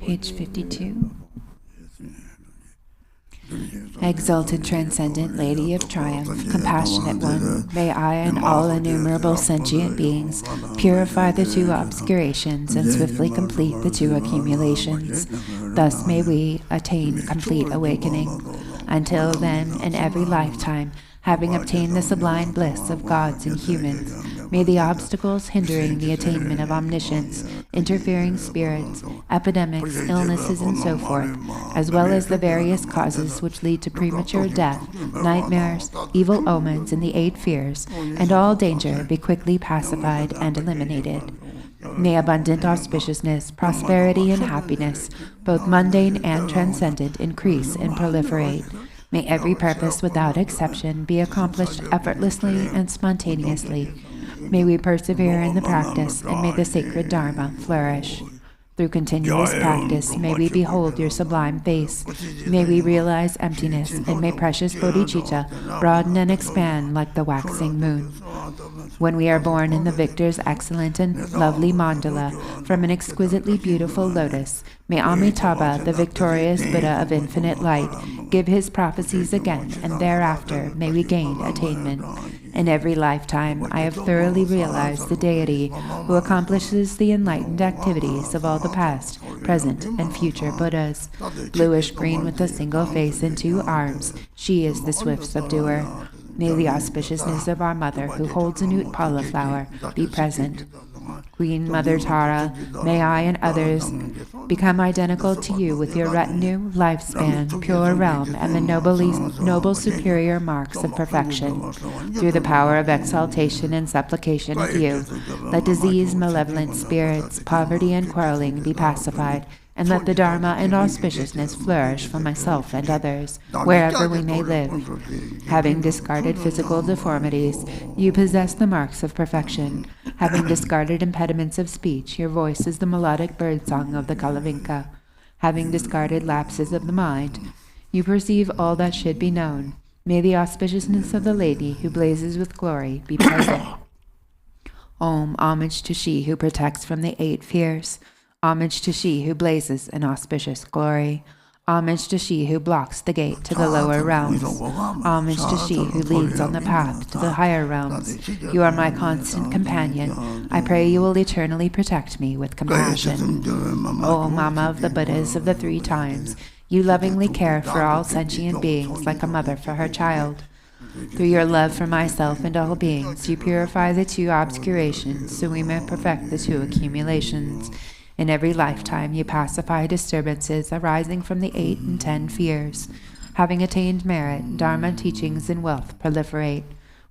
Page 52. Exalted Transcendent Lady of Triumph, Compassionate One, may I and all innumerable sentient beings purify the two obscurations and swiftly complete the two accumulations. Thus may we attain complete awakening. Until then, in every lifetime, having obtained the sublime bliss of gods and humans, may the obstacles hindering the attainment of omniscience, interfering spirits, epidemics, illnesses, and so forth, as well as the various causes which lead to premature death, nightmares, evil omens, and the 8 fears, and all danger be quickly pacified and eliminated. May abundant auspiciousness, prosperity, and happiness, both mundane and transcendent, increase and proliferate. May every purpose without exception be accomplished effortlessly and spontaneously. May we persevere in the practice, and may the sacred Dharma flourish. Through continuous practice, may we behold your sublime face. May we realize emptiness, and may precious bodhicitta broaden and expand like the waxing moon. When we are born in the victor's excellent and lovely mandala from an exquisitely beautiful lotus, may Amitabha, the victorious Buddha of infinite light, give his prophecies again, and thereafter may we gain attainment. In every lifetime, I have thoroughly realized the deity who accomplishes the enlightened activities of all the past, present and future Buddhas. Bluish-green with a single face and 2 arms, she is the swift subduer. May the auspiciousness of our mother, who holds a Utpala flower, be present. Queen Mother Tara, may I and others become identical to you with your retinue, lifespan, pure realm, and the noble superior marks of perfection. Through the power of exaltation and supplication of you, let disease, malevolent spirits, poverty, and quarreling be pacified, and let the Dharma and auspiciousness flourish for myself and others, wherever we may live. Having discarded physical deformities, you possess the marks of perfection. Having discarded impediments of speech, your voice is the melodic birdsong of the Kalavinka. Having discarded lapses of the mind, you perceive all that should be known. May the auspiciousness of the lady who blazes with glory be present. Om, homage to she who protects from the 8 fears. Homage to she who blazes in auspicious glory. Homage to she who blocks the gate to the lower realms. Homage to she who leads on the path to the higher realms. You are my constant companion. I pray you will eternally protect me with compassion. O Mama of the Buddhas of the 3 times, you lovingly care for all sentient beings like a mother for her child. Through your love for myself and all beings, you purify the 2 obscurations so we may perfect the 2 accumulations. In every lifetime you pacify disturbances arising from the 8 and 10 fears. Having attained merit, Dharma teachings and wealth proliferate.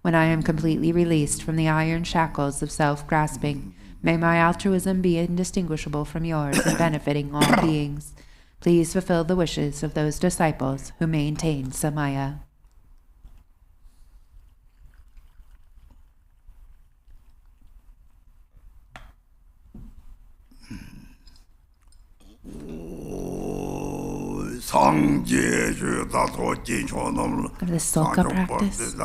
When I am completely released from the iron shackles of self-grasping, may my altruism be indistinguishable from yours in benefiting all beings. Please fulfill the wishes of those disciples who maintain Samaya. Of the Sölkha practice.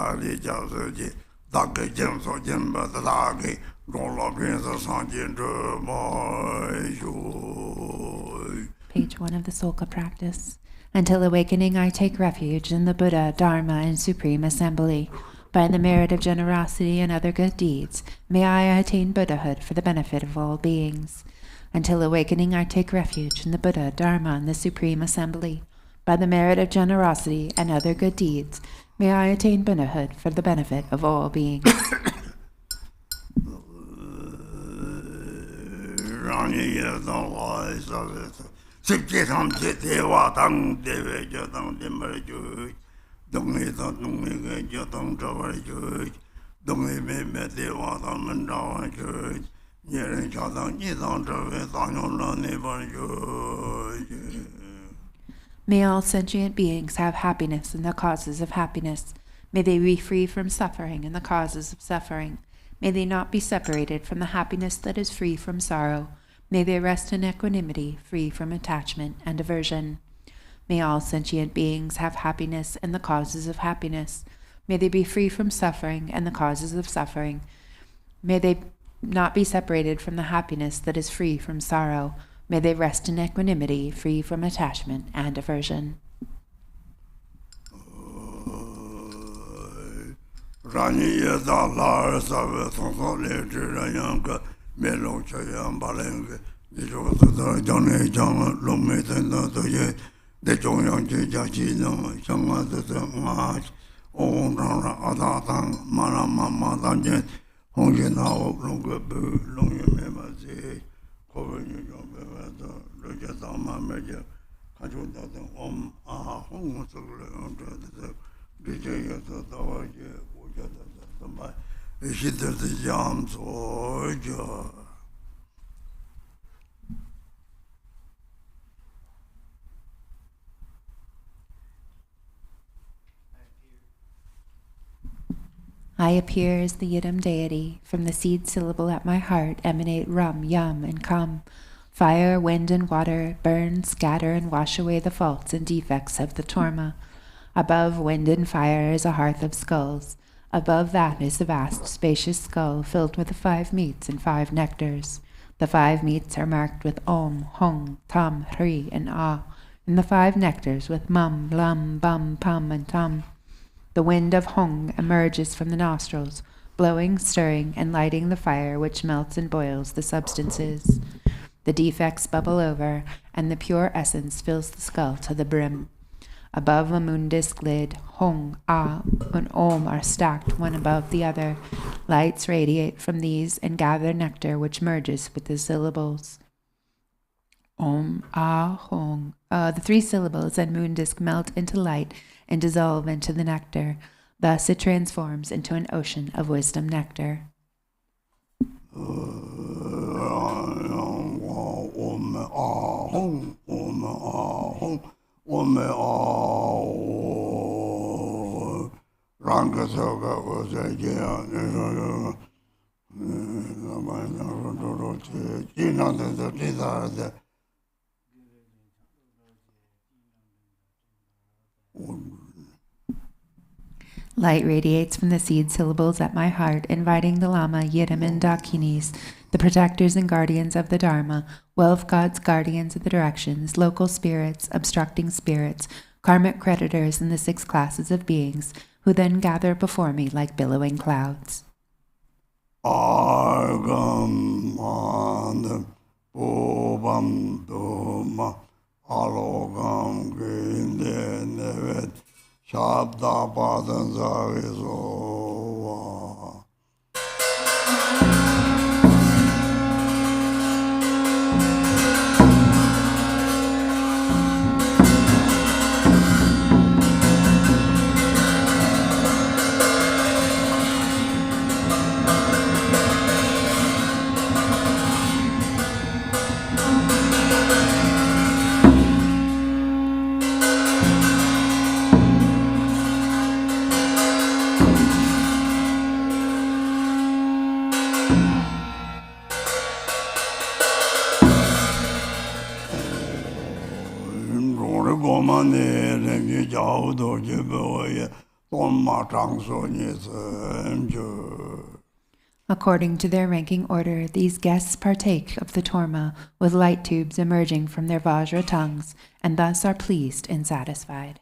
Page 1 of the Sölkha practice. Until awakening, I take refuge in the Buddha, Dharma, and Supreme Assembly. By the merit of generosity and other good deeds, may I attain Buddhahood for the benefit of all beings. Until awakening, I take refuge in the Buddha, Dharma, and the Supreme Assembly. By the merit of generosity and other good deeds, may I attain Buddhahood for the benefit of all beings. May all sentient beings have happiness and the causes of happiness. May they be free from suffering and the causes of suffering. May they not be separated from the happiness that is free from sorrow. May they rest in equanimity, free from attachment and aversion. May all sentient beings have happiness and the causes of happiness. May they be free from suffering and the causes of suffering. May they not be separated from the happiness that is free from sorrow. May they rest in equanimity, free from attachment and aversion. I appear as the Yidam deity. From the seed syllable at my heart emanate rum, yum, and cum. Fire, wind, and water burn, scatter, and wash away the faults and defects of the torma. Above wind and fire is a hearth of skulls. Above that is a vast, spacious skull filled with the 5 meats and 5 nectars. The 5 meats are marked with Om, Hong, Tam, Hri, and Ah, and the 5 nectars with Mum, Lum, Bum, Pum, and Tum. The wind of Hong emerges from the nostrils, blowing, stirring, and lighting the fire which melts and boils the substances. The defects bubble over, and the pure essence fills the skull to the brim. Above a moon disk lid, Hong, Ah, and Om are stacked one above the other. Lights radiate from these and gather nectar which merges with the syllables. Om, Ah, Hong. The three syllables and moon disk melt into light and dissolve into the nectar. Thus it transforms into an ocean of wisdom nectar. Light radiates from the seed syllables at my heart, inviting the Lama, Yidam, and Dakinis, the protectors and guardians of the Dharma, 12 gods, guardians of the directions, local spirits, obstructing spirits, karmic creditors, and the 6 classes of beings, who then gather before me like billowing clouds. Argam and Bobam Doma Alogam Green Nevet Shabda Padan Zavisova. According to their ranking order, these guests partake of the torma with light tubes emerging from their vajra tongues, and thus are pleased and satisfied.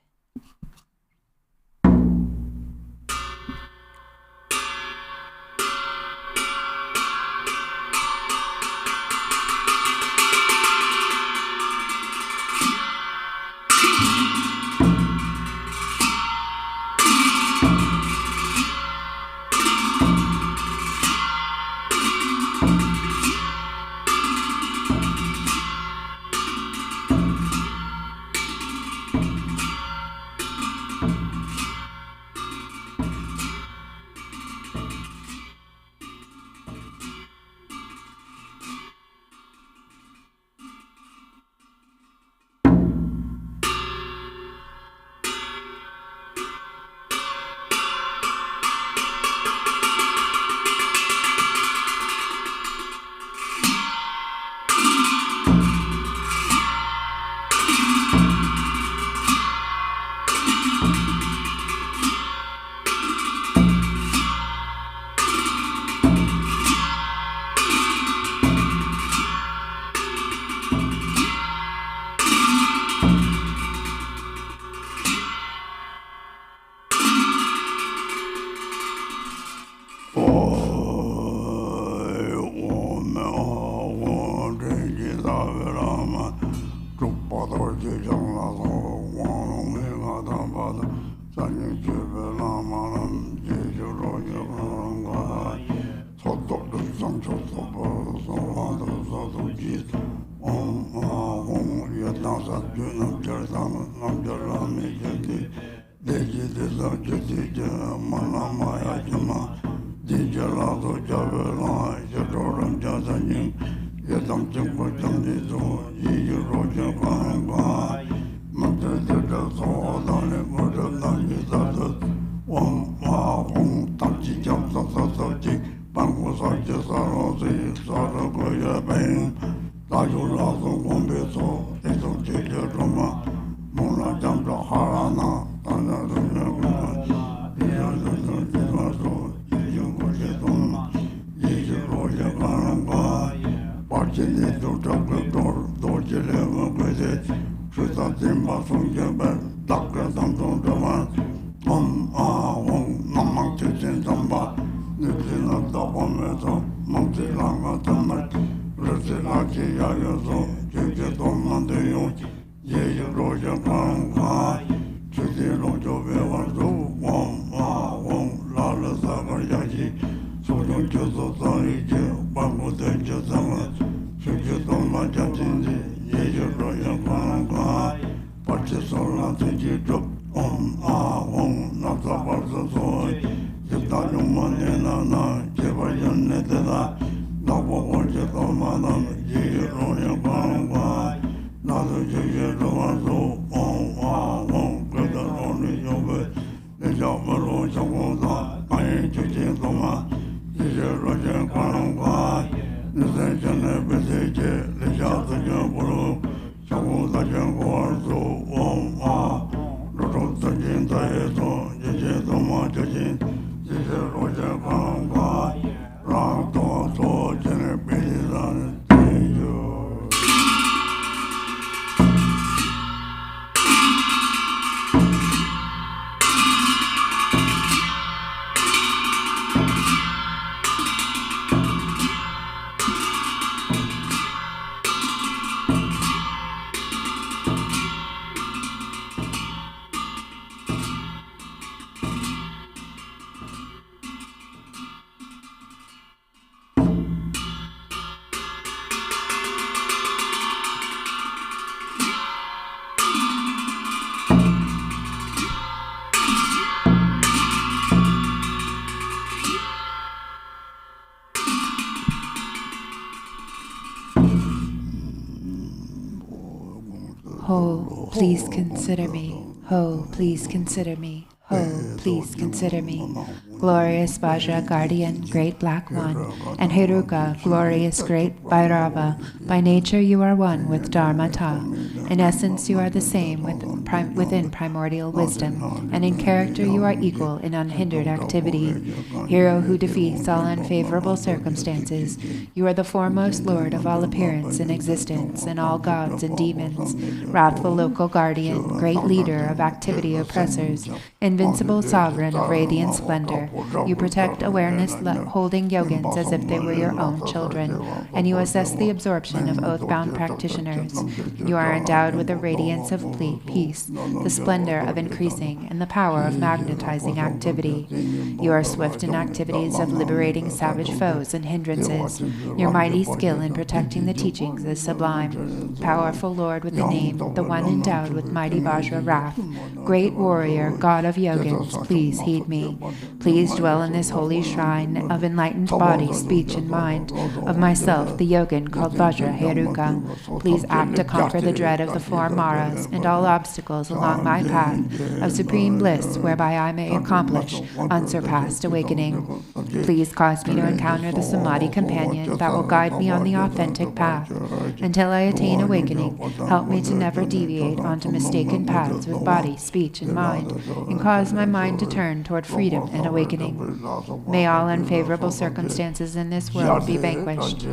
Ho, please consider me. Ho, please consider me. Ho, please consider me. Glorious Vajra, guardian, great black one, and Heruka, glorious great Bhairava. By nature you are one with Dharmata. In essence you are the same within primordial wisdom, and in character you are equal in unhindered activity. Hero who defeats all unfavorable circumstances, you are the foremost lord of all appearance and existence, and all gods and demons. Wrathful local guardian, great leader of activity oppressors, invincible sovereign of radiant splendor. You protect awareness holding yogins as if they were your own children, and you assess the absorption of oath-bound practitioners. You are endowed with the radiance of peace, the splendor of increasing, and the power of magnetizing activity. You are swift in activities of liberating savage foes and hindrances. Your mighty skill in protecting the teachings is sublime. Powerful Lord with the name, the one endowed with mighty Vajra wrath. Great warrior, God of yogins, please heed me. Please dwell in this holy shrine of enlightened body, speech, and mind, of myself, the yogin called Vajra Heruka. Please act to conquer the dread of the four maras and all obstacles along my path of supreme bliss, whereby I may accomplish unsurpassed awakening. Please cause me to encounter the Samadhi companion that will guide me on the authentic path. Until I attain awakening, help me to never deviate onto mistaken paths with body, speech, and mind, and cause my mind to turn toward freedom and awakening. May all unfavorable circumstances in this world be vanquished.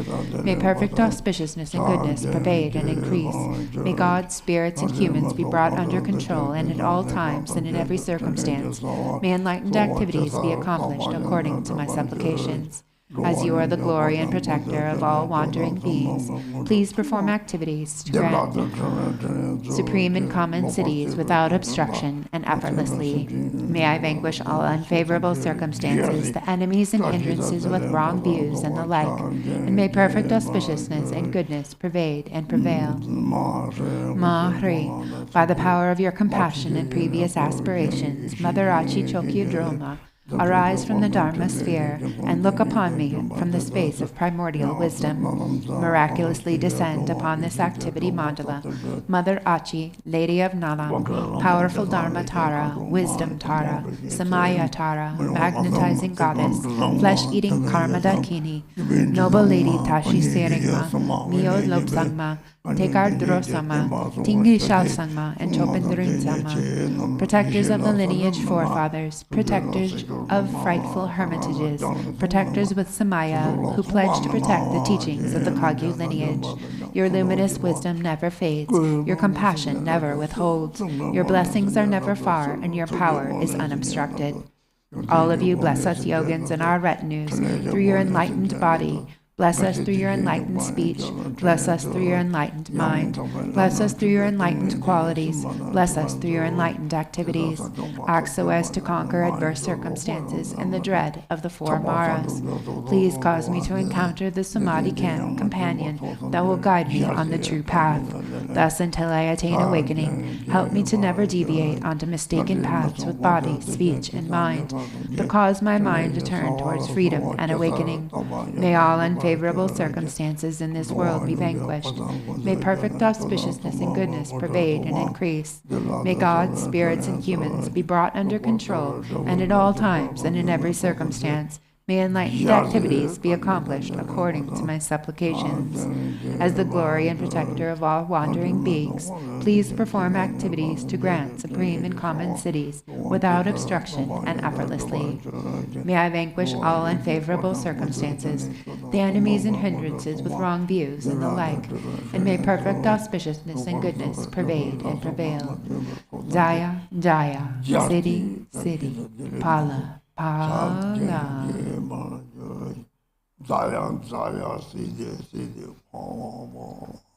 May perfect auspiciousness and goodness pervade and increase. May God, spirits, and humans be brought under control, and at all times and in every circumstance. May enlightened activities be accomplished according to my supplications. As you are the glory and protector of all wandering beings, please perform activities to grant supreme and common cities without obstruction and effortlessly. May I vanquish all unfavorable circumstances, the enemies and hindrances with wrong views and the like, and may perfect auspiciousness and goodness pervade and prevail. Mahri, by the power of your compassion and previous aspirations, Mother Achi Chokyu Droma, arise from the Dharma sphere and look upon me from the space of primordial wisdom. Miraculously descend upon this activity mandala. Mother Achi, Lady of Nalam, powerful Dharma Tara, Wisdom Tara, Samaya Tara, magnetizing goddess, flesh-eating Karma Dakini, noble Lady Tashi Seringma, Mio Lobsangma, Tekar Drosama, Tingi Shalsangma, and Chopendrin Sama, protectors of the lineage forefathers, protectors of frightful hermitages, protectors with Samaya, who pledge to protect the teachings of the Kagyu lineage. Your luminous wisdom never fades, your compassion never withholds, your blessings are never far, and your power is unobstructed. All of you bless us yogins and our retinues through your enlightened body. Bless us through your enlightened speech. Bless us through your enlightened mind. Bless us through your enlightened qualities. Bless us through your enlightened activities. Act so as to conquer adverse circumstances and the dread of the four maras. Please cause me to encounter the Samadhi companion that will guide me on the true path. Thus, until I attain awakening, help me to never deviate onto mistaken paths with body, speech, and mind, but cause my mind to turn towards freedom and awakening. May all unfavorable circumstances in this world be vanquished. May perfect auspiciousness and goodness pervade and increase. May God, spirits, and humans be brought under control, and at all times and in every circumstance, may enlightened activities be accomplished according to my supplications. As the glory and protector of all wandering beings, please perform activities to grant supreme and common cities without obstruction and effortlessly. May I vanquish all unfavorable circumstances, the enemies and hindrances with wrong views and the like, and may perfect auspiciousness and goodness pervade and prevail. Jaya, Jaya, Siddhi, Siddhi, Pala. Jaya, Siddhi, Pala.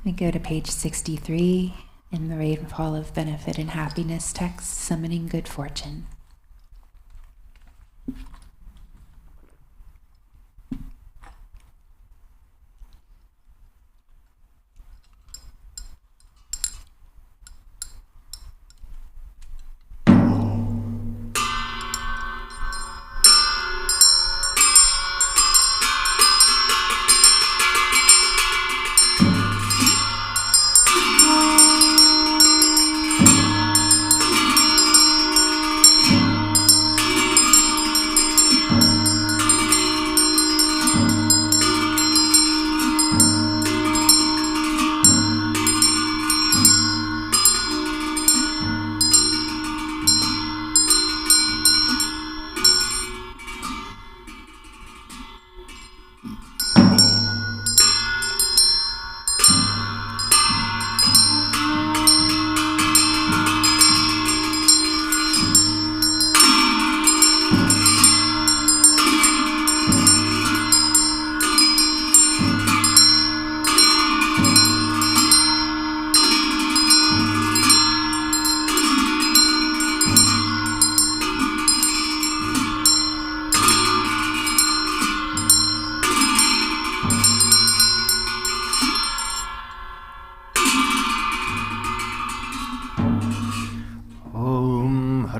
We go to page 63 in the Rainfall of Benefit and Happiness text, Summoning Good Fortune.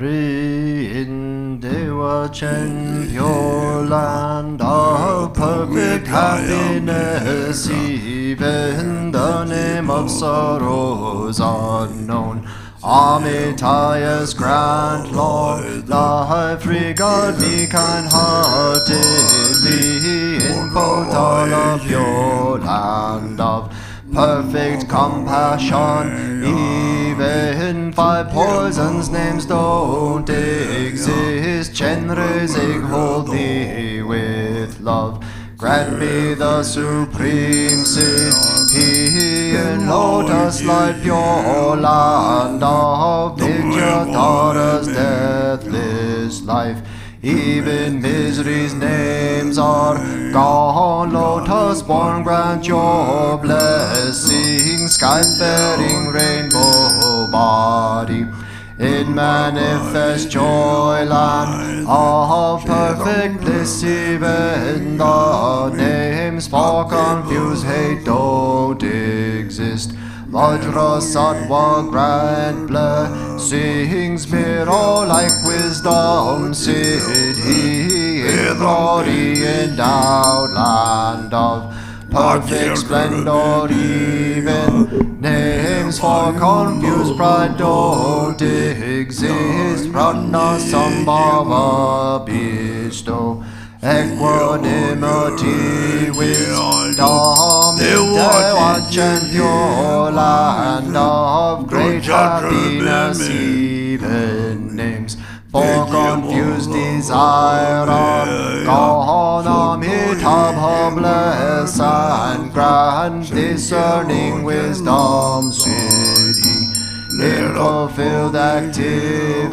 in Dewachen, pure land of perfect happiness, even the name of sorrows unknown. Amitayas grant, Lord, life regard me kind-heartedly in Potala, pure land of perfect compassion. Even 5 poisons names don't exist. Chenrezig hold thee with love. Grant me the supreme seed, he in lotus light pure land of Vidyatara's deathless life. Even misery's names are gone. Lotus born, grant your blessing. Sky-faring rainbow body, in manifest joy land of perfect bliss. Even the names for confused hate don't exist. Vajra Sattva grant blessings, mirror like wisdom siddhi, in glory endowed land of perfect splendor. Even names for confused pride don't exist. Pratna Sambhava bestow equanimity, wisdom, Dewachen, pure land of great happiness. Even names for confused desire are gone. Amitabha bless and grant discerning wisdom siddhi, in fulfilled activity,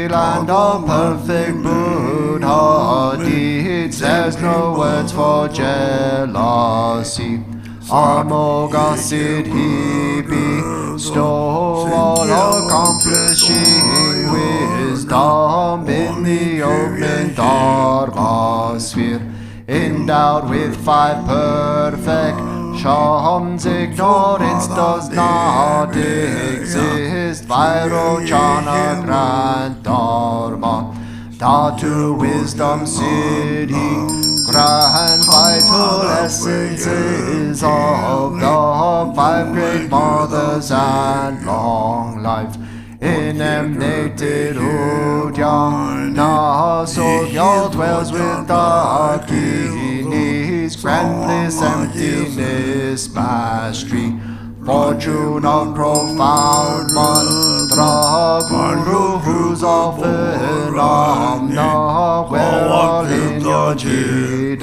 land of perfect Buddha deeds. There's no words for jealousy. Amoga siddhi bestow, all accomplishing wisdom in the open Dharma sphere. Endowed with 5 perfections, ignorance does not exist. Vairochana grant Dharma, Dhatu wisdom siddhi, grant vital essences of the 5 great mothers and long life. Emanated Uddiyana, Sogya dwells with Dakinis, grant bliss, emptiness, mastery, fortune of profound mantra, Guru who's often Amna, where all lineages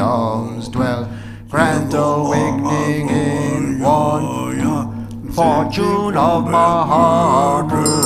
dwell. Grant awakening in one, fortune of Maharudra,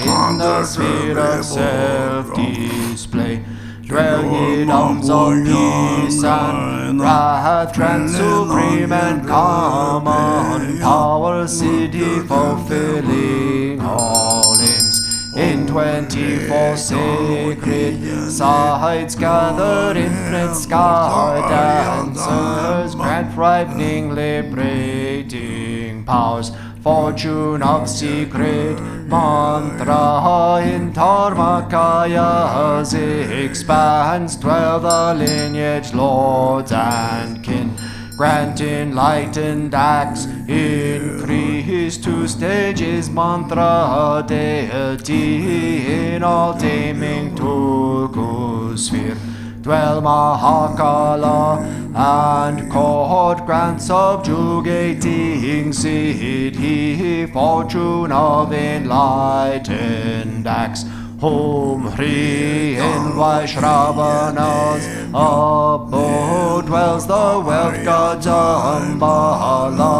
in the sphere of self-display. Dwell ye dams of peace and wrath, grant supreme and common power, siddhi fulfilling all aims. In 24 sacred sites gather infinite sky dancers, grant ripening, liberating powers, fortune of secret mantra. In Dharmakaya's expanse dwell the lineage lords and kin, grant enlightened acts increase. 2 stages mantra deity, in all taming Tulku sphere dwell Mahakala and court, grant subjugating siddhi, fortune of enlightened acts. Om Hri in Vaishravana's abode dwells the wealth god Dharmapala,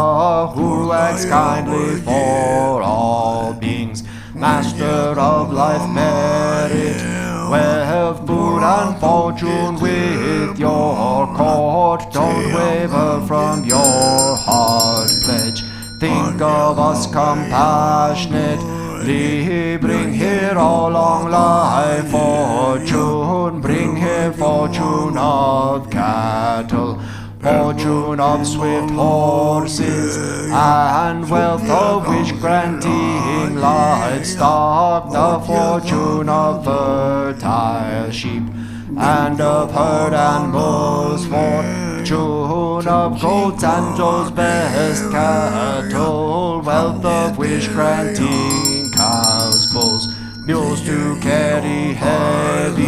who acts kindly for all beings. Master of life, merit, wealth, food and fortune with your court. Don't waver from your heart pledge. Think of us compassionately. Bring here all long life fortune. Bring here fortune of cattle. fortune of swift horses, and wealth of wish-granting livestock, the fortune of fertile sheep, and of herd animals, fortune of goats and those best cattle, wealth of wish-granting cows, bulls, mules to carry heavy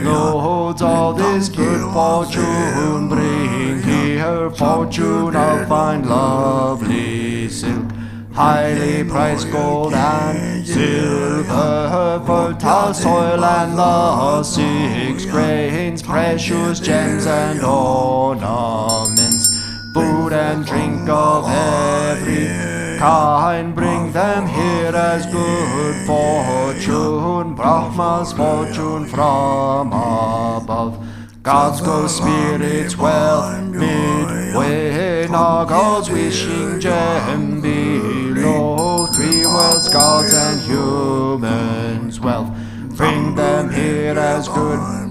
loads. All this good fortune bring here, fortune of fine lovely silk, highly priced gold and silver, fertile soil and the 6 grains, precious gems and ornaments, food and drink of every kind, bring them here as good fortune, Brahma's fortune from above. God's ghost spirits wealth midway, Nagas wishing gem below, 3 worlds, gods and humans wealth, bring them here as good fortune,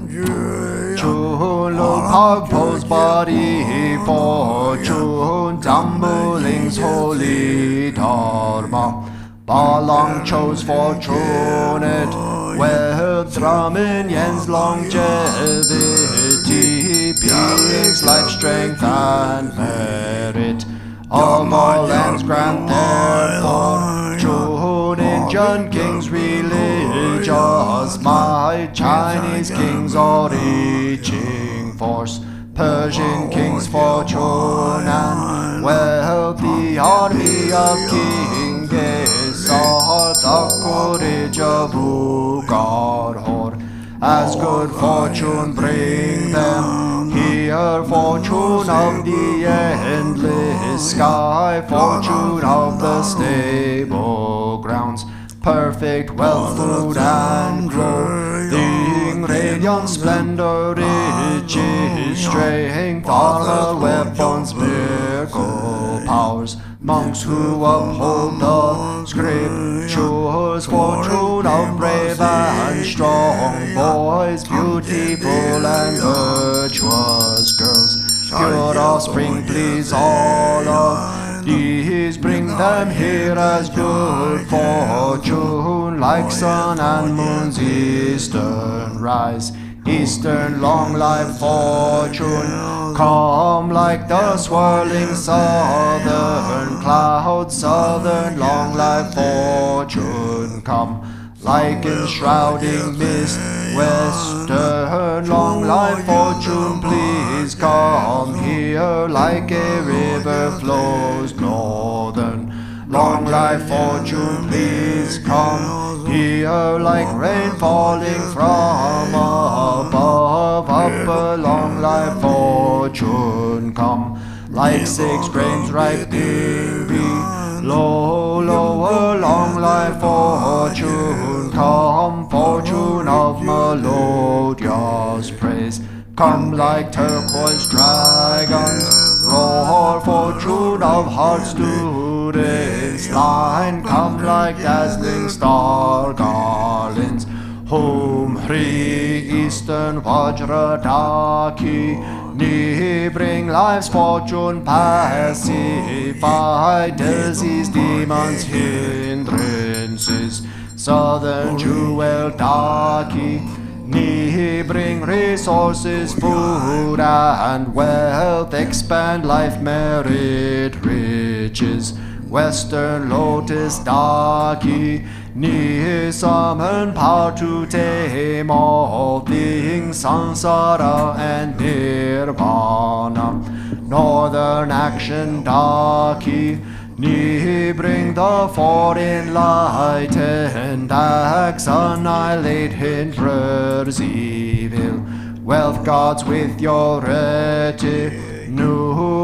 Pagpo's body fortune, Dambuling's holy Dharma, Balang chose fortunate wealth, Brahminyan's longevity, Pig's life, strength and merit, of all lands grant their fortune, Indian kings religious might, Chinese kings all reaching force, Persian kings fortune and wealth, the army of King Gesar, the courage of Ugarhor, as good fortune bring them here, fortune of the endless sky, fortune of the stable grounds, perfect wealth, food and clothing, radiant splendor, riches, strength, armor, weapons, miracle powers, monks who uphold the scriptures, fortune of brave and strong boys, beautiful and virtuous girls, pure offspring, please all of these, bring them here as good fortune, like sun and moon's eastern rise, eastern long life fortune, come like the swirling southern clouds, southern long life fortune, come like enshrouding mist, western long life fortune, please come here, like a river flows northern long life fortune, please come here, like rain falling from above, upper long life fortune, come like 6 grains ripening below, lower long life fortune, come fortune of melodious praise, come like turquoise dragons, roar, fortune of heart students line, come like dazzling star garlands, Hum Hri Eastern Vajradaki, Ni bring life's fortune, pacify disease, demons, hindrances, Southern Jewel Daki, Ni bring resources, food and wealth, expand life, merit, riches, Western Lotus Daki, Ni summon power to tame all things, samsara and nirvana, Northern Action Daki, Ni bring the 4 enlightened acts, annihilate hinders evil, wealth gods with your retinue,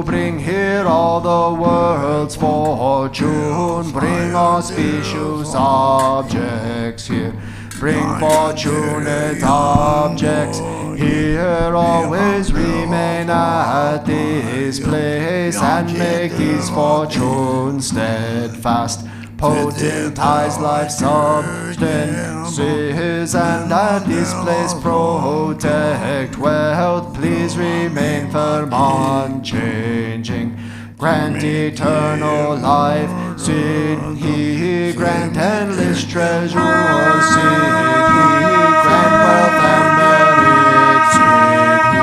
bring here all the world's fortune, bring auspicious objects here, bring fortunate objects here, always remain at this place, and make these fortunes steadfast, potent eyes, life substances, and at this place protect wealth. Please remain firm, unchanging. Grant eternal life, Sid He. Grant endless treasure, Sid He. Grant wealth and merit, Sid He.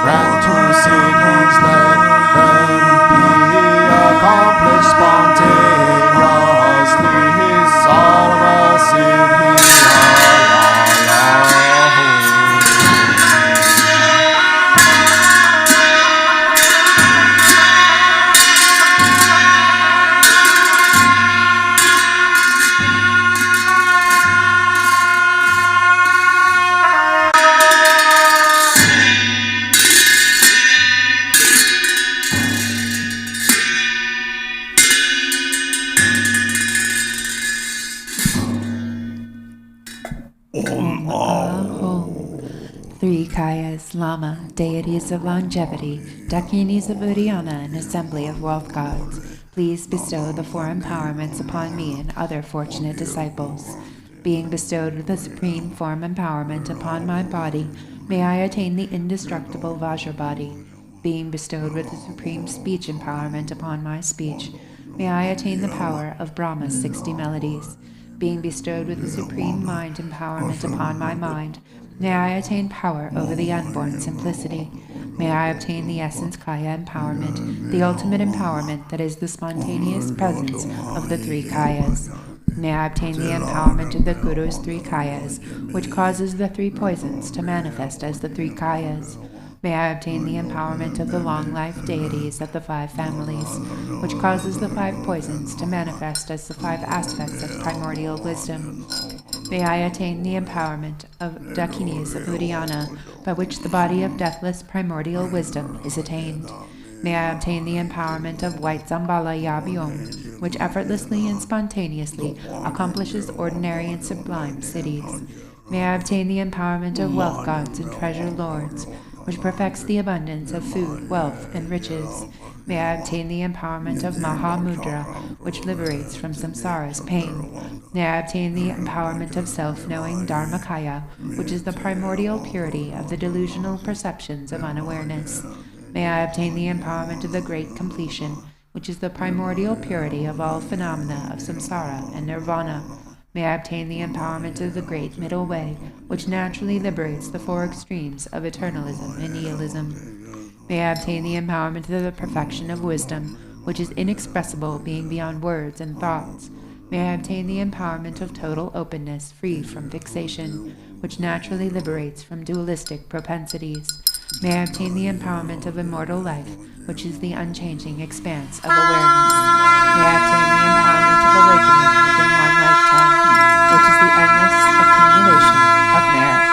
Grant to Sid He's land, and be accomplished spontaneously. Sarva Sid He. Three Kayas, Lama, deities of longevity, Dakinis of Uddiyana, and assembly of wealth gods, please bestow the four empowerments upon me and other fortunate disciples. Being bestowed with the supreme form empowerment upon my body, may I attain the indestructible Vajra body. Being bestowed with the supreme speech empowerment upon my speech, may I attain the power of Brahma's 60 melodies. Being bestowed with the supreme mind empowerment upon my mind, may I attain power over the unborn simplicity. May I obtain the essence Kaya empowerment, the ultimate empowerment that is the spontaneous presence of the three Kayas. May I obtain the empowerment of the Guru's three Kayas, which causes the three poisons to manifest as the three Kayas. May I obtain the empowerment of the long-life deities of the 5 families, which causes the 5 poisons to manifest as the 5 aspects of primordial wisdom. May I attain the empowerment of Dakinis of Uddiyana, by which the body of deathless primordial wisdom is attained. May I obtain the empowerment of White Zambala Yabyom, which effortlessly and spontaneously accomplishes ordinary and sublime cities. May I obtain the empowerment of wealth gods and treasure lords, which perfects the abundance of food, wealth, and riches. May I obtain the empowerment of Mahamudra, which liberates from samsara's pain. May I obtain the empowerment of self-knowing Dharmakaya, which is the primordial purity of the delusional perceptions of unawareness. May I obtain the empowerment of the great completion, which is the primordial purity of all phenomena of samsara and nirvana. May I obtain the empowerment of the great middle way, which naturally liberates the 4 extremes of eternalism and nihilism. May I obtain the empowerment of the perfection of wisdom, which is inexpressible, being beyond words and thoughts. May I obtain the empowerment of total openness, free from fixation, which naturally liberates from dualistic propensities. May I obtain the empowerment of immortal life, which is the unchanging expanse of awareness. May I obtain the empowerment of awakening within one lifetime, which is the endless accumulation of merit.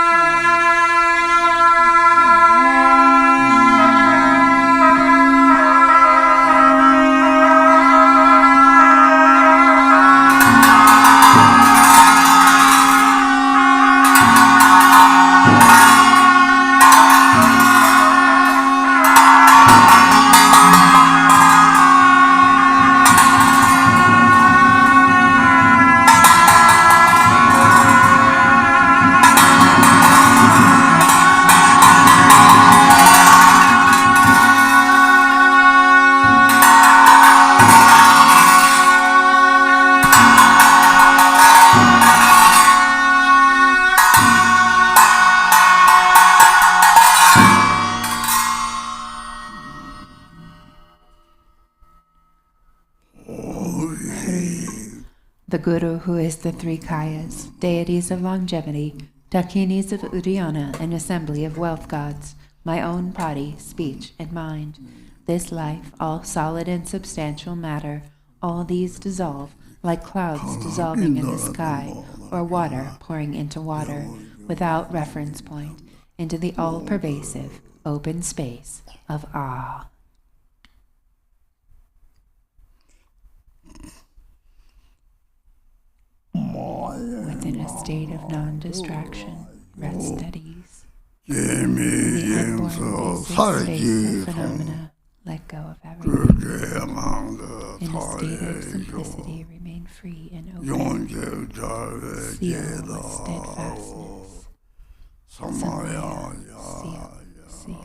The Guru, who is the 3 Kayas, deities of longevity, Dakinis of Uddiyana, an assembly of wealth gods, my own body, speech, and mind. This life, all solid and substantial matter, all these dissolve, like clouds dissolving in the sky, or water pouring into water, without reference point, into the all-pervasive, open space of awe. Within a state of non-distraction, rest at ease. In the unborn space of phenomena, let go of everything. In a state of simplicity, remain and free and open. Seal with steadfastness. Samaya, seal.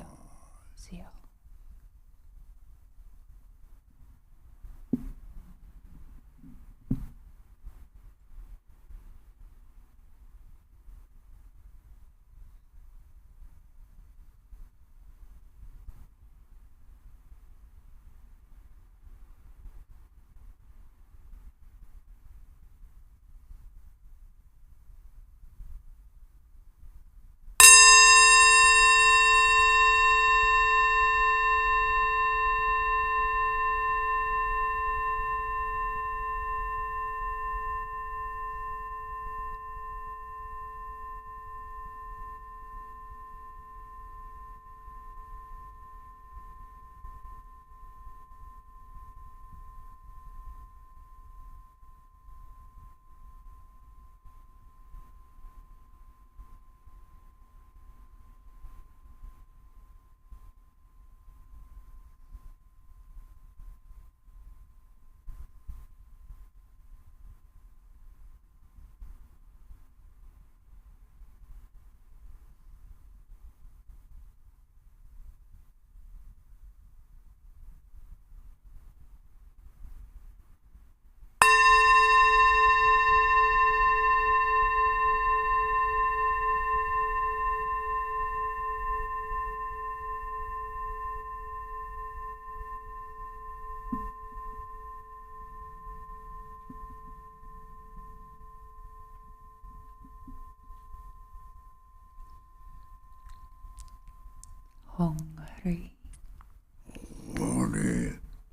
Hongri.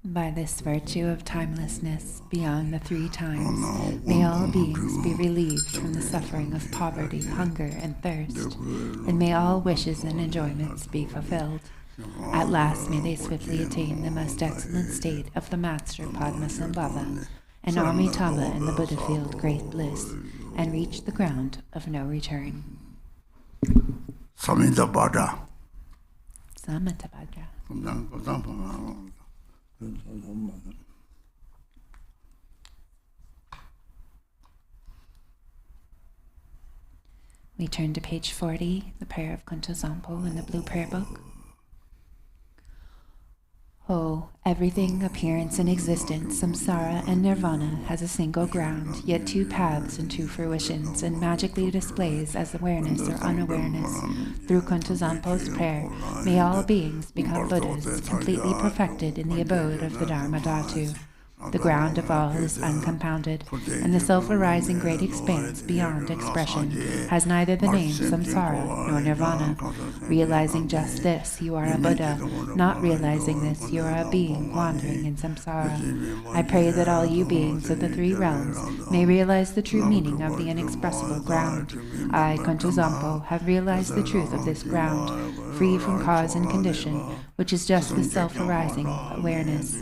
By this virtue of timelessness beyond the three times, may all beings be relieved from the suffering of poverty, hunger, and thirst, and may all wishes and enjoyments be fulfilled. At last may they swiftly attain the most excellent state of the Master Padmasambhava, and Amitabha in the Buddha field great bliss, and reach the ground of no return. Samintabhadra. Samantabhadra. We turn to page 40, the prayer of Khenpo Tenzin in the Blue Prayer Book. Oh, everything, appearance and existence, samsara and nirvana has a single ground, yet two paths and two fruitions, and magically displays as awareness or unawareness. Through Khenpo Tenzin prayer, may all beings become Buddhas, completely perfected in the abode of the Dharma Dhatu. The ground of all is uncompounded, and the self-arising great expanse beyond expression has neither the name samsara nor nirvana. Realizing just this, you are a Buddha. Not realizing this, you are a being wandering in samsara. I pray that all you beings of the three realms may realize the true meaning of the inexpressible ground. I, Khenpo Tenzin, have realized the truth of this ground, free from cause and condition, which is just the self-arising awareness.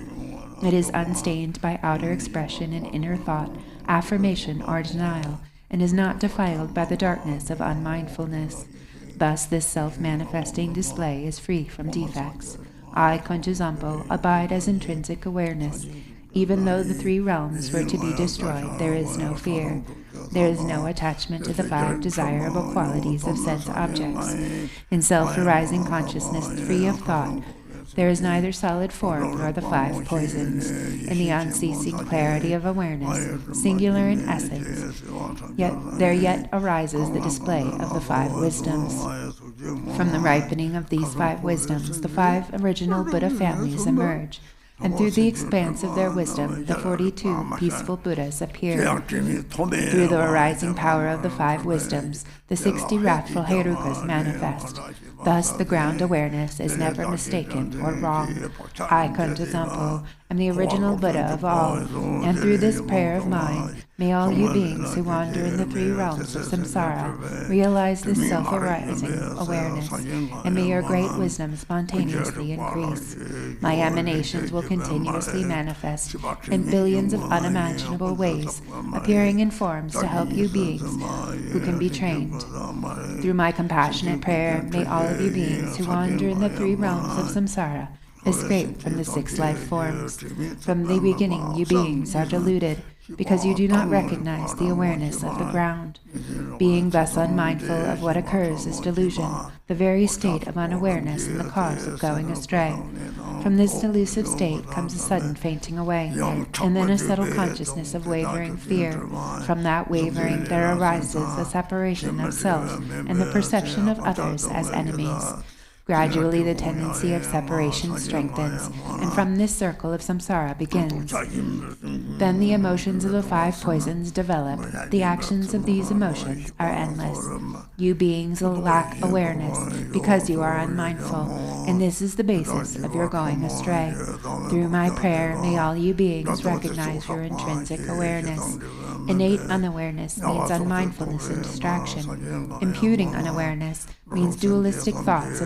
It is unstained by outer expression and inner thought, affirmation or denial, and is not defiled by the darkness of unmindfulness. Thus this self-manifesting display is free from defects. I, Khenpo Tenzin, abide as intrinsic awareness. Even though the three realms were to be destroyed, there is no fear. There is no attachment to the five desirable qualities of sense objects. In self-arising consciousness, free of thought, there is neither solid form nor the five poisons. In the unceasing clarity of awareness, singular in essence, yet arises the display of the five wisdoms. From the ripening of these five wisdoms, the five original Buddha families emerge, and through the expanse of their wisdom, the 42 peaceful Buddhas appear. Through the arising power of the five wisdoms, the 60 wrathful Herukas manifest. Thus the ground awareness is never mistaken or wrong. I, Khenpo Tenzin, am the original Buddha of all, and through this prayer of mine, may all you beings who wander in the three realms of samsara realize this self-arising awareness, and may your great wisdom spontaneously increase. My emanations will continuously manifest in billions of unimaginable ways, appearing in forms to help you beings who can be trained. Through my compassionate prayer, may all of you beings who wander in the three realms of samsara escape from the 6 life forms. From the beginning, you beings are deluded. because you do not recognize the awareness of the ground. Being thus unmindful of what occurs is delusion, the very state of unawareness and the cause of going astray. From this delusive state comes a sudden fainting away, and then a subtle consciousness of wavering fear. From that wavering there arises a separation of self and the perception of others as enemies. Gradually the tendency of separation strengthens, and from this circle of samsara begins. Then the emotions of the 5 poisons develop. The actions of these emotions are endless. You beings will lack awareness because you are unmindful, and this is the basis of your going astray. Through my prayer, may all you beings recognize your intrinsic awareness. Innate unawareness means unmindfulness and distraction. Imputing unawareness means dualistic thoughts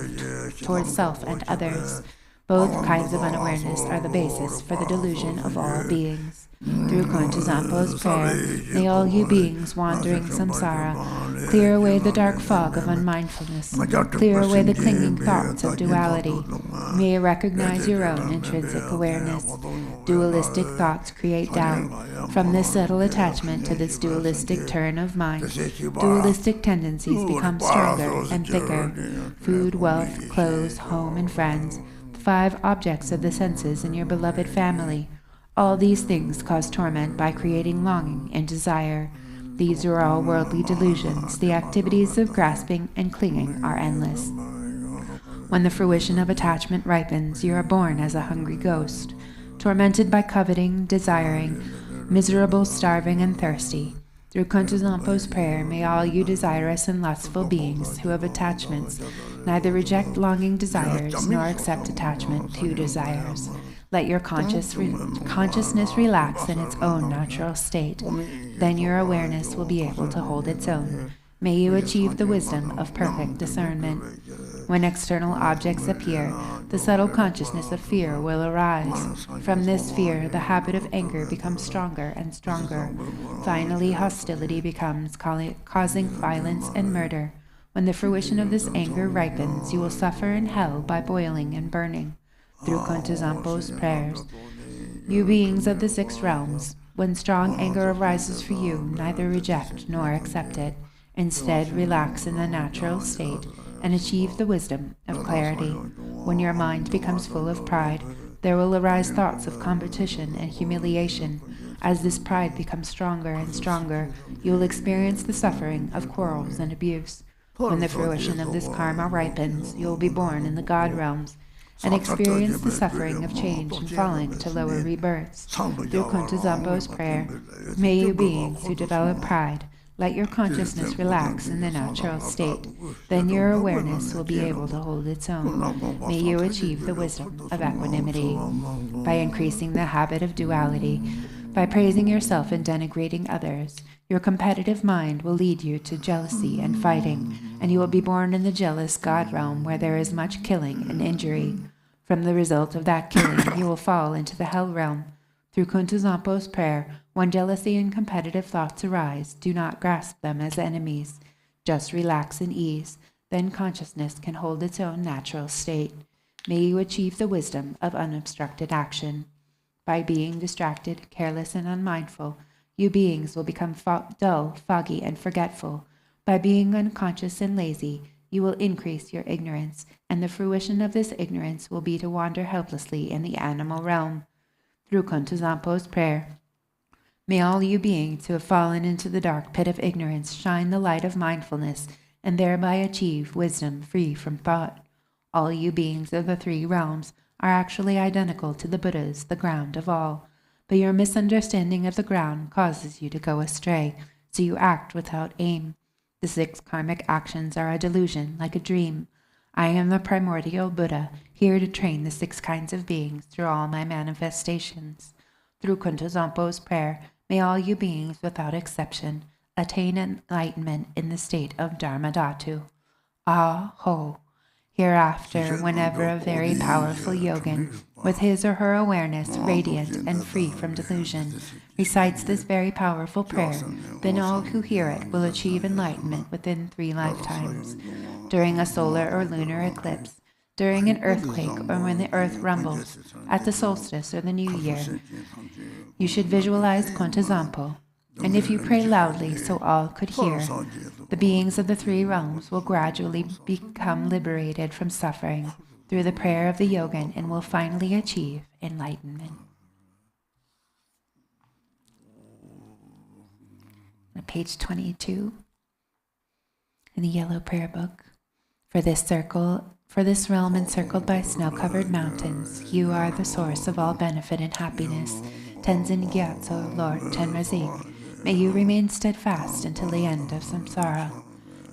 towards self and others. Both kinds of unawareness are the basis for the delusion of all beings. Through Khenpo Tenzin prayer, may all you beings wandering samsara clear away the dark fog of unmindfulness, clear away the clinging thoughts of duality. May you recognize your own intrinsic awareness. Dualistic thoughts create doubt. From this subtle attachment to this dualistic turn of mind, dualistic tendencies become stronger and thicker. Food, wealth, clothes, home, and friends, the 5 objects of the senses in your beloved family. All these things cause torment by creating longing and desire. These are all worldly delusions. The activities of grasping and clinging are endless. When the fruition of attachment ripens, you are born as a hungry ghost, tormented by coveting, desiring, miserable, starving, and thirsty. Through Khenpo Tenzin prayer, may all you desirous and lustful beings who have attachments neither reject longing desires nor accept attachment to desires. Let your consciousness relax in its own natural state. Then your awareness will be able to hold its own. May you achieve the wisdom of perfect discernment. When external objects appear, the subtle consciousness of fear will arise. From this fear, the habit of anger becomes stronger and stronger. Finally, hostility becomes, causing violence and murder. When the fruition of this anger ripens, you will suffer in hell by boiling and burning. Through Khenpo Tenzin prayers, you beings of the 6 realms, when strong anger arises for you, neither reject nor accept it. Instead, relax in the natural state and achieve the wisdom of clarity. When your mind becomes full of pride, there will arise thoughts of competition and humiliation. As this pride becomes stronger and stronger, you will experience the suffering of quarrels and abuse. When the fruition of this karma ripens, you will be born in the God realms and experience the suffering of change and falling to lower rebirths. Through Khenpo Tenzin prayer, may you beings who develop pride, let your consciousness relax in the natural state. Then your awareness will be able to hold its own. May you achieve the wisdom of equanimity. By increasing the habit of duality, by praising yourself and denigrating others, your competitive mind will lead you to jealousy and fighting, and you will be born in the jealous God realm where there is much killing and injury. From the result of that killing, you will fall into the hell realm. Through Khenpo Tenzin prayer, when jealousy and competitive thoughts arise, do not grasp them as enemies. Just relax and ease. Then consciousness can hold its own natural state. May you achieve the wisdom of unobstructed action. By being distracted, careless, and unmindful, you beings will become dull, foggy, and forgetful. By being unconscious and lazy, you will increase your ignorance, and the fruition of this ignorance will be to wander helplessly in the animal realm. Through Khenpo Tenzin prayer, may all you beings who have fallen into the dark pit of ignorance shine the light of mindfulness, and thereby achieve wisdom free from thought. All you beings of the 3 realms are actually identical to the Buddhas, the ground of all. But your misunderstanding of the ground causes you to go astray, so you act without aim. The 6 karmic actions are a delusion, like a dream. I am the primordial Buddha, here to train the 6 kinds of beings through all my manifestations. Through Khenpo Tenzin prayer, may all you beings, without exception, attain enlightenment in the state of Dharma Dhatu. Ah ho! Hereafter, whenever a very powerful yogin, with his or her awareness radiant and free from delusion, recites this very powerful prayer, then all who hear it will achieve enlightenment within 3 lifetimes. During a solar or lunar eclipse, during an earthquake or when the earth rumbles, at the solstice or the new year. You should visualize Kontazampo, and if you pray loudly so all could hear, the beings of the three realms will gradually become liberated from suffering through the prayer of the yogin and will finally achieve enlightenment. Page 22 in the yellow prayer book. For this realm encircled by snow-covered mountains, you are the source of all benefit and happiness. Tenzin Gyatso, Lord Chenrezig, may you remain steadfast until the end of samsara.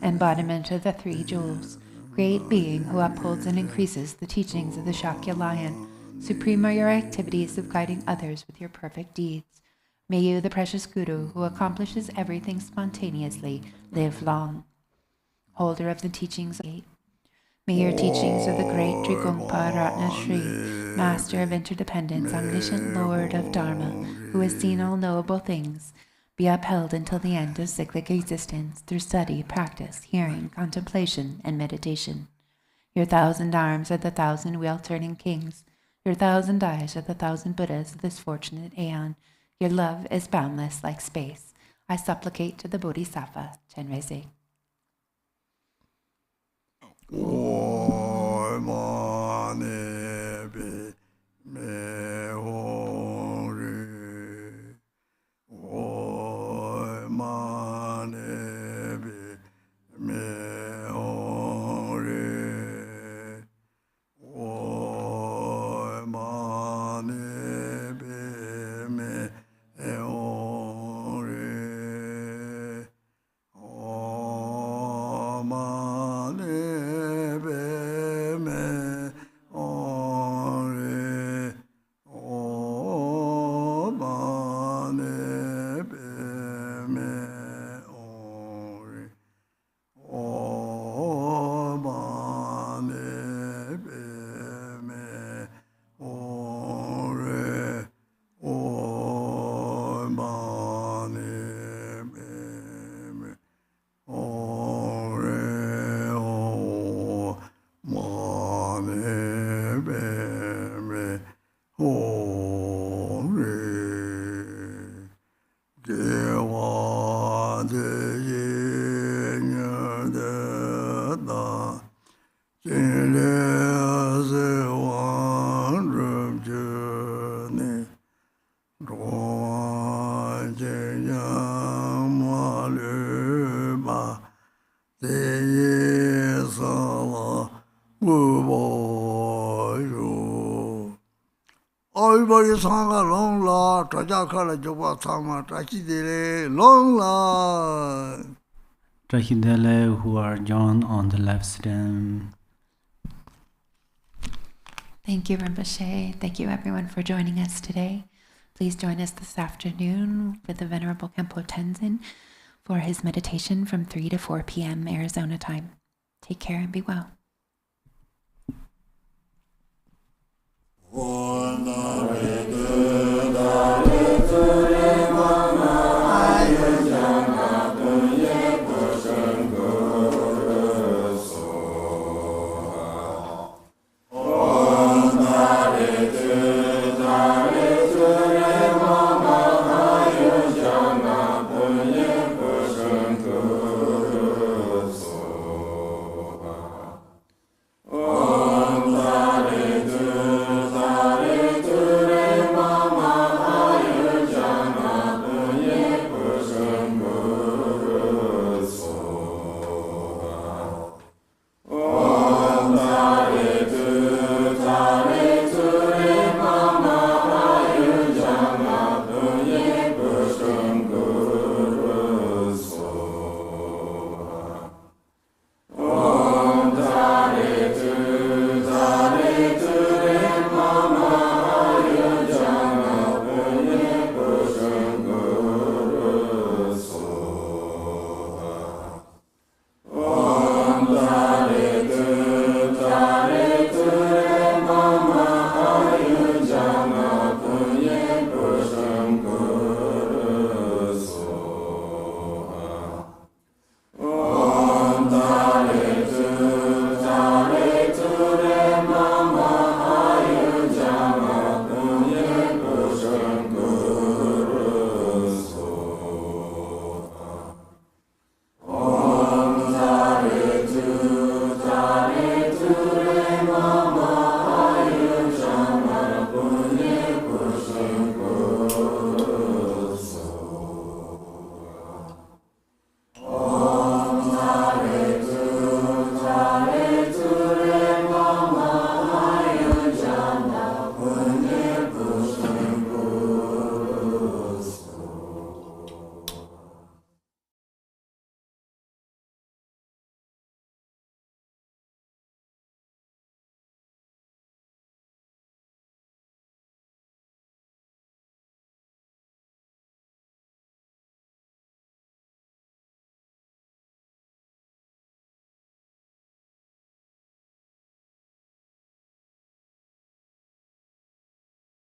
Embodiment of the three jewels, great being who upholds and increases the teachings of the Shakya Lion, supreme are your activities of guiding others with your perfect deeds. May you, the precious Guru, who accomplishes everything spontaneously, live long. Holder of the teachings, may your teachings of the great Trigungpa Ratna Shri, Master of Interdependence, Omniscient Lord of Dharma, who has seen all knowable things, be upheld until the end of cyclic existence through study, practice, hearing, contemplation, and meditation. Your 1,000 arms are the 1,000 wheel-turning kings. Your 1,000 eyes are the 1,000 Buddhas of this fortunate aeon. Your love is boundless like space. I supplicate to the Bodhisattva, Chenrezig. Everybody sang a long la, Trajakala Joba Sama, Trachidele, long la. Trachidele, who are joined on the left stem. Thank you, Rinpoche. Thank you, everyone, for joining us today. Please join us this afternoon with the Venerable Khenpo Tenzin for his meditation from 3 to 4 p.m. Arizona time. Take care and be well.